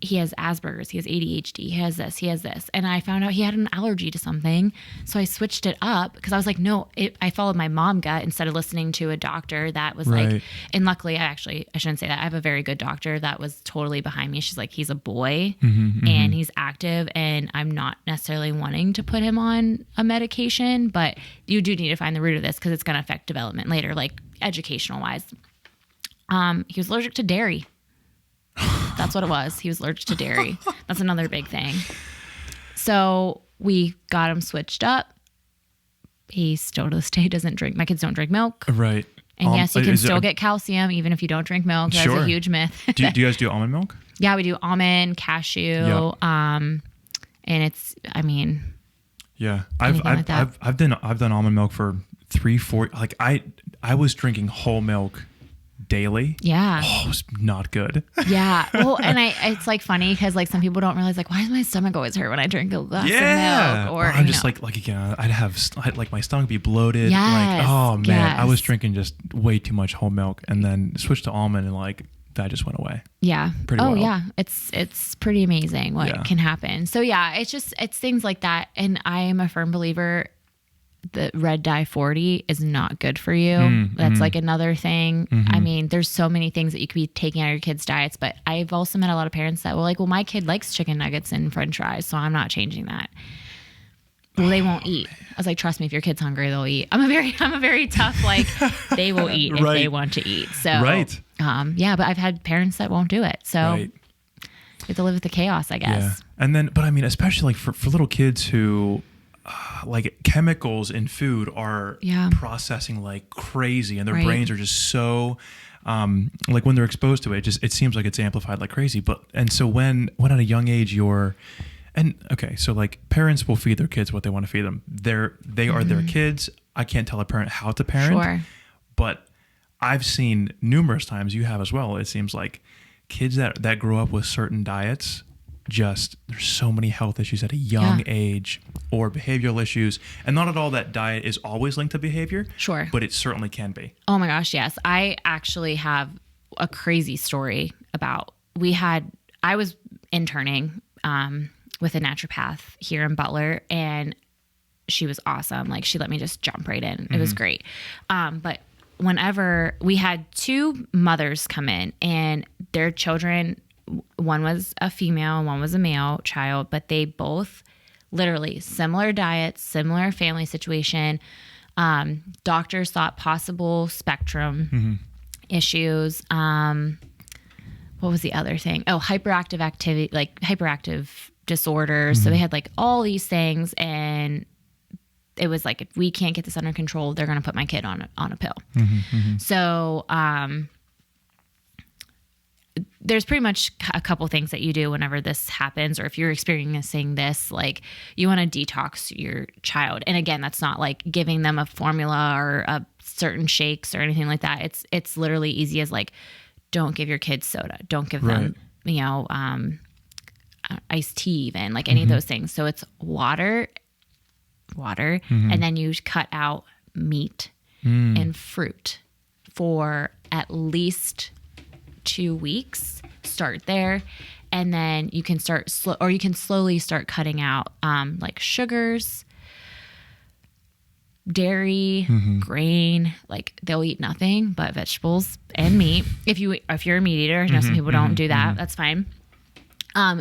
Asperger's, he has ADHD, he has this. And I found out he had an allergy to something. So I switched it up because I was like, no, I followed my mom gut instead of listening to a doctor that was and luckily I shouldn't say that. I have a very good doctor that was totally behind me. She's like, he's a boy and he's active and I'm not necessarily wanting to put him on a medication, but you do need to find the root of this because it's going to affect development later, educational wise. He was allergic to dairy. That's what it was. He was allergic to dairy. That's another big thing. So we got him switched up. He still to this day doesn't drink. My kids don't drink milk. Right. And yes, you can still get calcium even if you don't drink milk. That's a huge myth. do you guys do almond milk? Yeah, we do almond, cashew. Yep. And it's, I mean, yeah, I've done almond milk for 3-4. Like I was drinking whole milk daily. Yeah. Oh, it was not good. Yeah. Well, and it's like funny because like some people don't realize like, why does my stomach always hurt when I drink a glass of milk? Or I'm just like again, I'd like my stomach be bloated. Yes, like, oh man, yes. I was drinking just way too much whole milk and then switched to almond and like that just went away. Yeah. Pretty well. Yeah. It's pretty amazing what can happen. So yeah, it's things like that. And I am a firm believer the red dye 40 is not good for you. That's like another thing. I mean, there's so many things that you could be taking out of your kids' diets, but I've also met a lot of parents that were like, well, my kid likes chicken nuggets and french fries, so I'm not changing that. Well, they won't eat. I was like, trust me, if your kid's hungry, they'll eat. I'm a very tough, like, they will eat if they want to eat. So, yeah, but I've had parents that won't do it. So you have to live with the chaos, I guess. Yeah. And then, but I mean, especially like for little kids who, like chemicals in food are processing like crazy and their brains are just so like when they're exposed to it, it seems like it's amplified like crazy. And so when at a young age so like parents will feed their kids what they want to feed them. They are their kids. I can't tell a parent how to parent, but I've seen numerous times, you have as well, it seems like kids that grow up with certain diets, there's so many health issues at a young age or behavioral issues. And not at all that diet is always linked to behavior. Sure. But it certainly can be. Oh my gosh, yes. I actually have a crazy story about, I was interning with a naturopath here in Butler, and she was awesome. Like, she let me just jump right in. It was great. But whenever we had two mothers come in and their children, one was a female and one was a male child, but they both literally similar diets, similar family situation. Doctors thought possible spectrum issues. What was the other thing? Oh, hyperactive activity, like hyperactive disorders. So they had like all these things, and it was like, if we can't get this under control, they're going to put my kid on a pill. So, there's pretty much a couple things that you do whenever this happens, or if you're experiencing this, like, you want to detox your child. And again, that's not like giving them a formula or a certain shakes or anything like that. It's literally easy as like, don't give your kids soda. Don't give them, iced tea, even like any of those things. So it's water, and then you cut out meat and fruit for at least 2 weeks. Start there, and then you can slowly start cutting out like sugars, dairy, grain. Like, they'll eat nothing but vegetables and meat. If you're a meat eater, I know some people don't do that. That's fine.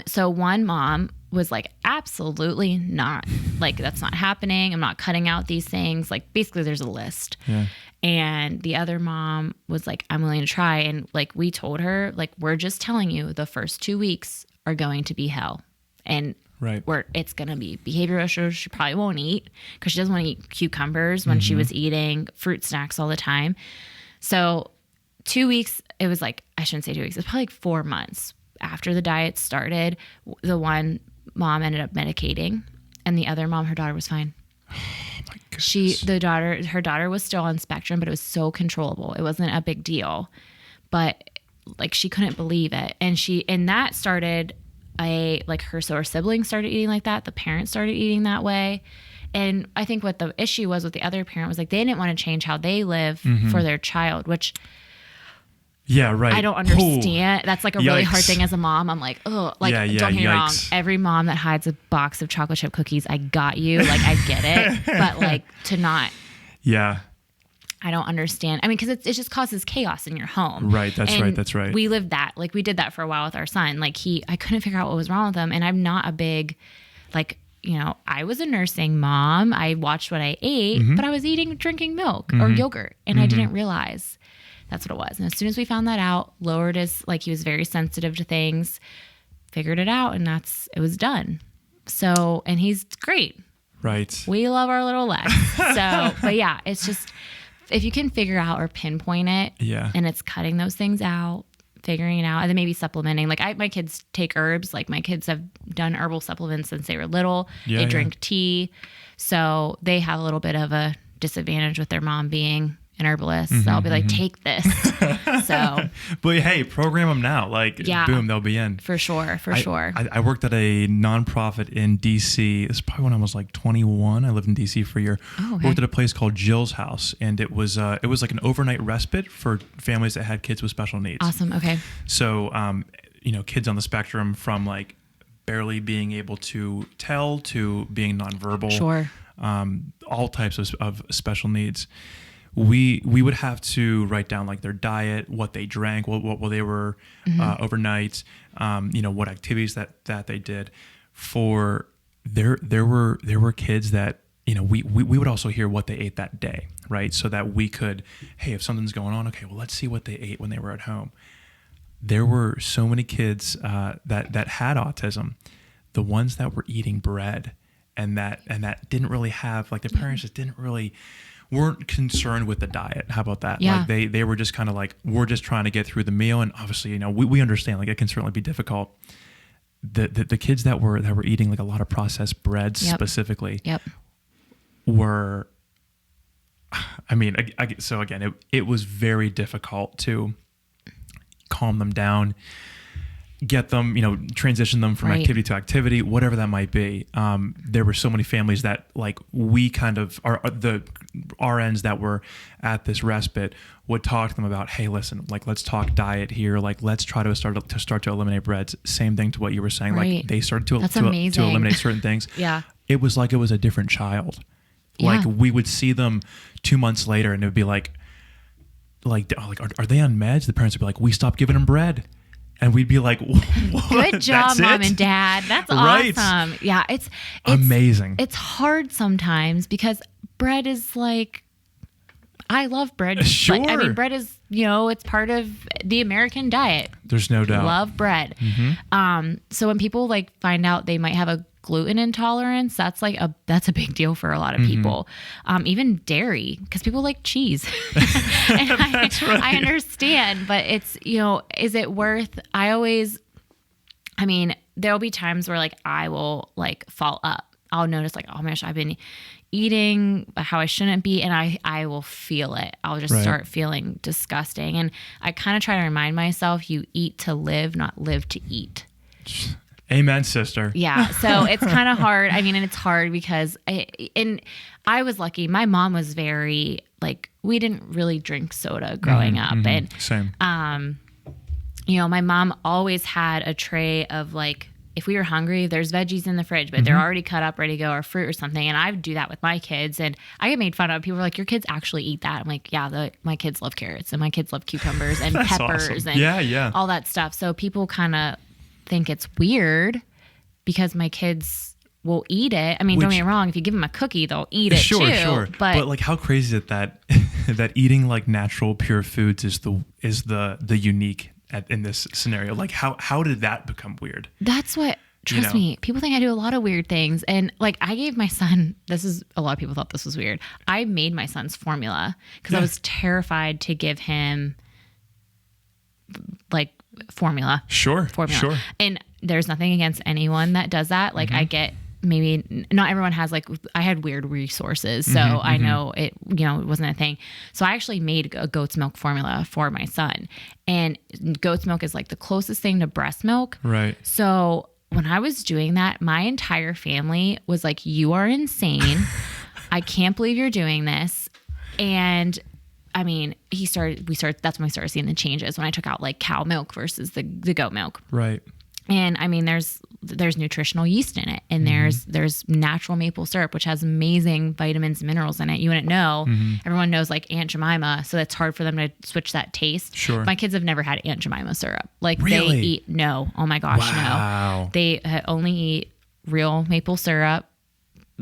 So one mom was like, absolutely not. Like, that's not happening. I'm not cutting out these things. Like, basically there's a list. Yeah. And the other mom was like, I'm willing to try. And like, we told her, like, we're just telling you the first 2 weeks are going to be hell. And it's going to be behavioral issues. She probably won't eat because she doesn't want to eat cucumbers when she was eating fruit snacks all the time. So 2 weeks, it was like, I shouldn't say 2 weeks. It's probably like 4 months after the diet started. The one mom ended up medicating, and the other mom, her daughter was fine. Her daughter was still on spectrum, but it was so controllable. It wasn't a big deal, but like, she couldn't believe it. And that started her siblings started eating like that. The parents started eating that way. And I think what the issue was with the other parent was like, they didn't want to change how they live for their child, which I don't understand. Ooh. That's like a really hard thing as a mom. I'm like, oh, like, don't get me wrong. Every mom that hides a box of chocolate chip cookies, I got you. Like, I get it. But like, to not. Yeah. I don't understand. I mean, because it just causes chaos in your home. Right. That's right. We lived that. Like, we did that for a while with our son. Like, I couldn't figure out what was wrong with him. And I'm not a big, like, I was a nursing mom. I watched what I ate, but I was drinking milk or yogurt. And I didn't realize That's what it was. And as soon as we found that out, lowered his, like he was very sensitive to things, figured it out, and it was done. So, and he's great. Right. We love our little Lex. So, but yeah, it's just, if you can figure out or pinpoint it, and it's cutting those things out, figuring it out, and then maybe supplementing. Like my kids take herbs. Like my kids have done herbal supplements since they were little. They drink tea. So they have a little bit of a disadvantage with their mom being an herbalist. So I'll be like, take this. So, but hey, program them now. Like, boom, they'll be in. For sure. I worked at a nonprofit in DC. It's probably when I was like 21. I lived in DC for a year. Oh, okay. Worked at a place called Jill's House, and it was like an overnight respite for families that had kids with special needs. Awesome. Okay. So, kids on the spectrum from like barely being able to tell to being nonverbal. Sure. All types of special needs. We would have to write down like their diet, what they drank, what they were overnight, what activities that they did. For there were kids that we would also hear what they ate that day, right? So that we could, hey, if something's going on, okay, well let's see what they ate when they were at home. There were so many kids that had autism, the ones that were eating bread and that didn't really have, like, the parents just weren't concerned with the diet. How about that? Yeah. Like they were just kind of like, we're just trying to get through the meal. And obviously, we understand, like, it can certainly be difficult. The kids that were eating like a lot of processed breads specifically were, I mean, so again, it was very difficult to calm them down, get them, transition them from activity to activity, whatever that might be. There were so many families that, like, we kind of the RNs that were at this respite would talk to them about, hey, listen, like, let's talk diet here. Like, let's try to start to eliminate breads. Same thing to what you were saying. Right. Like, they started to amazing. eliminate certain things. Yeah. It was like it was a different child. Like, we would see them 2 months later and it would be like, are they on meds? The parents would be like, we stopped giving them bread. And we'd be like, good job, Mom and Dad. That's awesome. Yeah, it's amazing. It's hard sometimes because bread is like, I love bread. Sure. I mean, bread is, it's part of the American diet. There's no doubt. Love bread. Mm-hmm. So when people like find out they might have a gluten intolerance, that's a big deal for a lot of people. Even dairy, because people like cheese. And I understand, but it's, is it worth, there'll be times where like I will like fall up. I'll notice like, oh my gosh, I've been eating how I shouldn't be. And I will feel it. I'll just start feeling disgusting. And I kind of try to remind myself, you eat to live, not live to eat. Amen, sister. Yeah. So it's kind of hard. I mean, and it's hard because I was lucky. My mom was very like, we didn't really drink soda growing up. And same. My mom always had a tray of like, if we were hungry, there's veggies in the fridge, but they're already cut up, ready to go, or fruit or something. And I would do that with my kids. And I get made fun of. People are like, your kids actually eat that? I'm like, yeah, my kids love carrots and my kids love cucumbers and peppers awesome. and all that stuff. So people kind of think it's weird because my kids will eat it. I mean, don't get me wrong. If you give them a cookie, they'll eat it too. Sure. But like, how crazy is it that eating like natural, pure foods is the unique in this scenario? Like, how did that become weird? That's what, trust me, people think I do a lot of weird things. And like, I gave my son, a lot of people thought this was weird. I made my son's formula because I was terrified to give him like formula. Sure. And there's nothing against anyone that does that. Like, I get, maybe not everyone has, like, I had weird resources. So I know it wasn't a thing. So I actually made a goat's milk formula for my son. And goat's milk is like the closest thing to breast milk. Right. So when I was doing that, my entire family was like, you are insane. I can't believe you're doing this. And I mean, that's when we started seeing the changes when I took out like cow milk versus the goat milk. Right. And I mean, there's nutritional yeast in it, and there's natural maple syrup, which has amazing vitamins and minerals in it. You wouldn't know. Everyone knows like Aunt Jemima, so it's hard for them to switch that taste. Sure. My kids have never had Aunt Jemima syrup. Like really? No. Oh my gosh, wow. no. They only eat real maple syrup,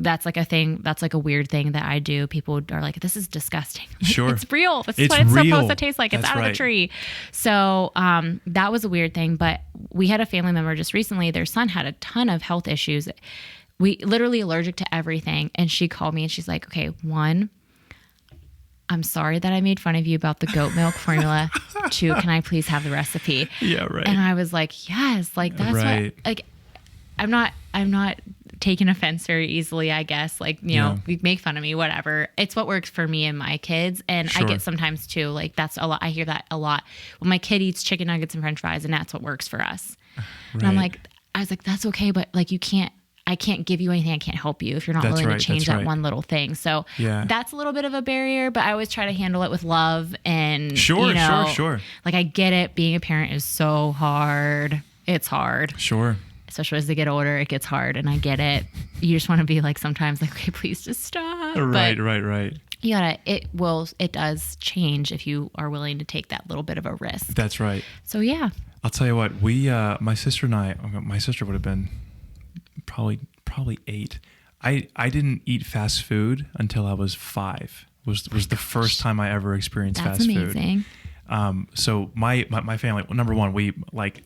that's like a thing. That's like a weird thing that I do. People are like, this is disgusting. Sure. It's real. This is It's what it's real. supposed to taste like. It's That's out of right. the tree. So that was a weird thing. But we had a family member just recently, their son had a ton of health issues. We literally allergic to everything. And she called me and she's like, okay, one, I'm sorry that I made fun of you about the goat milk formula. Two, can I please have the recipe? Yeah, right. And I was like, yes, like that's Right. what, like, I'm not taking offense very easily, I guess. Like, you know, you make fun of me, whatever. It's what works for me and my kids. And I Sure. get sometimes too, like that's a lot. I hear that a lot. When my kid eats chicken nuggets and French fries and that's what works for us. And I'm like, I was like, that's okay. But like, I can't give you anything. I can't help you if you're not That's willing right, to change that's that right. one little thing. So Yeah. that's a little bit of a barrier, but I always try to handle it with love and Sure, you know, sure. like I get it. Being a parent is so hard. It's hard. Sure. Especially as they get older, it gets hard, and I get it. You just want to be like sometimes like, okay, please just stop. Right, But right. you gotta. It does change if you are willing to take that little bit of a risk. That's right. So yeah, I'll tell you what, my sister and I, my sister would have been probably 8. I didn't eat fast food until I was 5. Was the first time I ever experienced that's fast amazing. food. So my family, number one, we like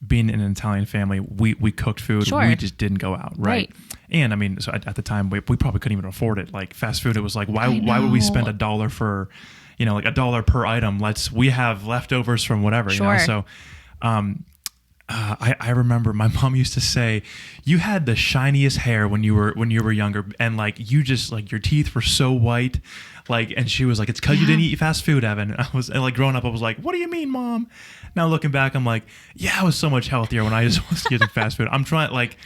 being in an Italian family, we cooked food. Sure. We just didn't go out. Right. And I mean, so at the time we probably couldn't even afford it. Like fast food, it was like, why would we spend $1 for, you know, like $1 per item? We have leftovers from whatever, you know? Sure. So, I remember my mom used to say, you had the shiniest hair when you were younger, and like you just like your teeth were so white, like, and she was like, it's because you didn't eat fast food, Evan. And like growing up, I was like, what do you mean, Mom? Now looking back, I'm like, yeah, I was so much healthier when I just was eating fast food. I'm trying, like,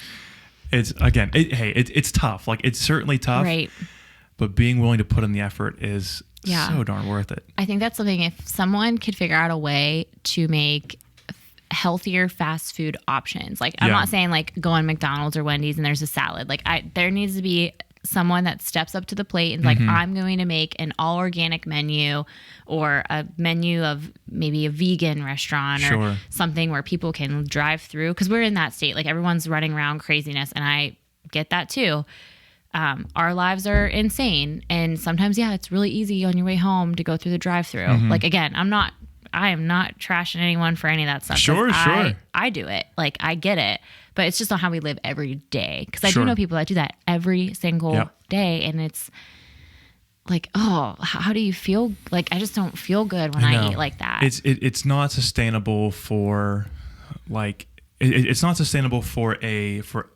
it's again, it's tough. Like it's certainly tough, Right. but being willing to put in the effort is Yeah. so darn worth it. I think that's something. If someone could figure out a way to make healthier fast food options, like I'm Yeah. not saying like go on McDonald's or Wendy's and there's a salad. Like there needs to be someone that steps up to the plate and like, I'm going to make an all organic menu or a menu of maybe a vegan restaurant Sure. or something where people can drive through. Cause we're in that state. Like everyone's running around craziness. And I get that too. Our lives are insane. And sometimes, yeah, it's really easy on your way home to go through the drive through. Like, again, I am not trashing anyone for any of that stuff. 'Cause Sure. I do it. Like I get it, but it's just not how we live every day. Cause I Sure. do know people that do that every single Yep. day. And it's like, oh, how do you feel? Like, I just don't feel good when I I know. eat like that. It's not sustainable for like it's not sustainable for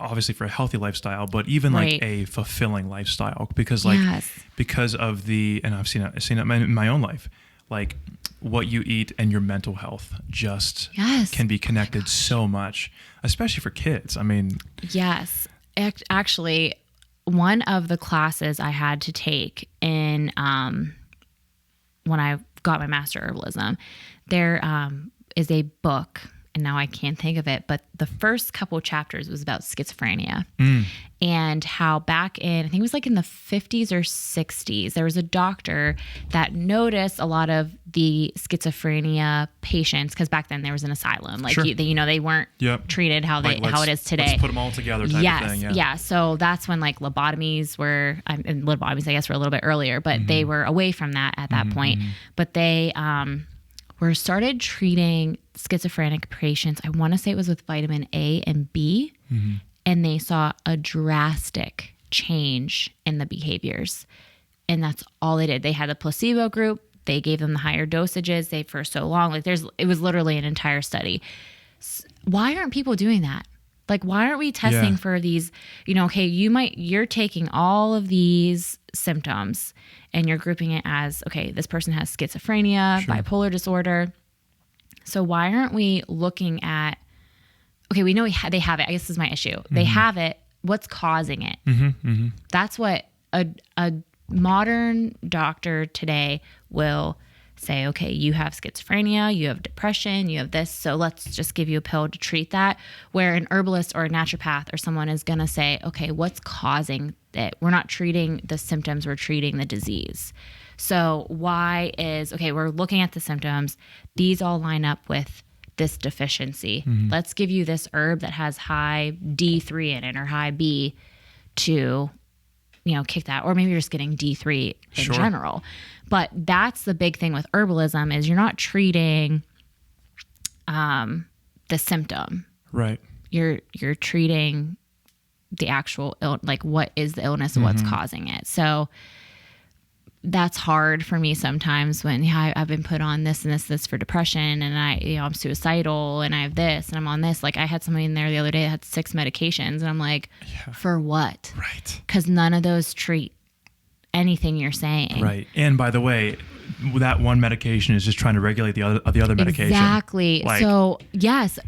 obviously for a healthy lifestyle, but even Right. like a fulfilling lifestyle because Yes. because of and I've seen it in my own life, like what you eat and your mental health just Yes. can be connected so much, especially for kids. I mean, Yes. Actually, one of the classes I had to take in when I got my master herbalism, there is a book, and now I can't think of it, but the first couple chapters was about schizophrenia and how back in, I think it was like in the 50s or 60s, there was a doctor that noticed a lot of the schizophrenia patients, because back then there was an asylum. Like, Sure. they weren't Yep. treated how it is today. Let's put them all together type Yes, of thing. Yeah. yeah. So that's when like lobotomies were, and lobotomies I guess were a little bit earlier, but they were away from that at that point. But they were started treating schizophrenic patients. I want to say it was with vitamin A and B, and they saw a drastic change in the behaviors. And that's all they did. They had a placebo group. They gave them the higher dosages. They for so long, like it was literally an entire study. Why aren't people doing that? Like, why aren't we testing Yeah. for these, okay, you're taking all of these symptoms and you're grouping it as, okay, this person has schizophrenia, Sure. bipolar disorder. So why aren't we looking at, okay, we know they have it. I guess this is my issue. They have it. What's causing it? That's what a modern doctor today will say, okay, you have schizophrenia, you have depression, you have this, so let's just give you a pill to treat that. Where an herbalist or a naturopath or someone is going to say, okay, what's causing it? We're not treating the symptoms, we're treating the disease. So we're looking at the symptoms. These all line up with this deficiency. Let's give you this herb that has high D3 in it or high B to kick that, or maybe you're just getting D3 in Sure. general. But that's the big thing with herbalism is you're not treating the symptom. Right. You're treating the actual what is the illness and what's causing it. So that's hard for me sometimes when I've been put on this and this for depression, and I'm suicidal and I have this and I'm on this. Like I had somebody in there the other day that had 6 medications, and I'm like, for what? Right. Because none of those treat anything you're saying. Right. And by the way, that one medication is just trying to regulate the other medication. Exactly. So yes,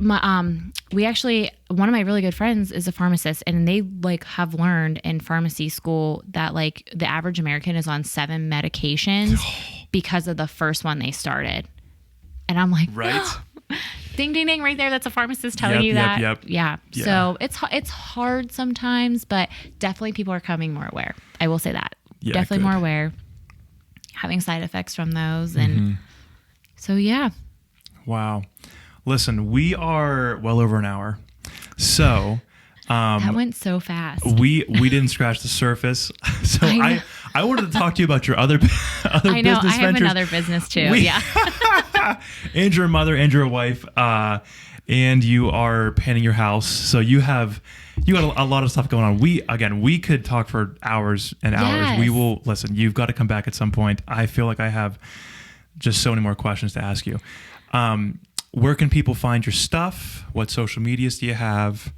we actually, one of my really good friends is a pharmacist, and they have learned in pharmacy school that the average American is on 7 medications because of the first one they started. And I'm like, right. Ding, ding, ding, right there. That's a pharmacist telling you that. Yep. Yeah. So it's hard sometimes, but definitely people are becoming more aware. I will say that. Yeah, definitely good. more aware, having side effects from those. And so, yeah. Wow. Listen, we are well over an hour. So That went so fast. we didn't scratch the surface. So I wanted to talk to you about your other I know. business I have ventures. another business too. And you're a mother and you're a wife, and you are painting your house. So you got a lot of stuff going on. We could talk for hours and hours. Yes. We will listen. You've got to come back at some point. I feel like I have just so many more questions to ask you. Where can people find your stuff? What social medias do you have?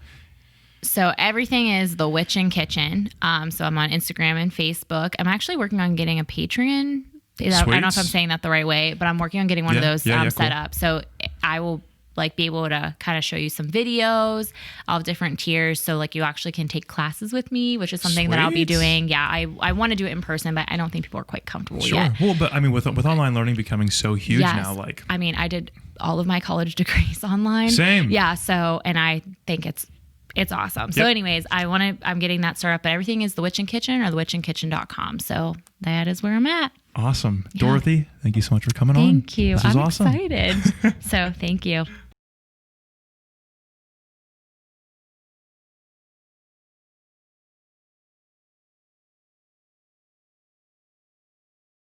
So everything is the Witchn Kitchen. So I'm on Instagram and Facebook. I'm actually working on getting a Patreon. I don't know if I'm saying that the right way, but I'm working on getting one of those set cool. up. So I will be able to kind of show you some videos of different tiers. So you actually can take classes with me, which is something that I'll be doing. Yeah. I want to do it in person, but I don't think people are quite comfortable yet. Well, but I mean, with online learning becoming so huge now, I mean, I did all of my college degrees online. Same. Yeah. So, and I think it's awesome. So anyways, I'm getting that started up, but everything is the Witchn Kitchen or thewitchnkitchen.com. So that is where I'm at. Awesome. Yeah. Dorothy, thank you so much for coming on. Thank you. This was I'm awesome. excited. So thank you.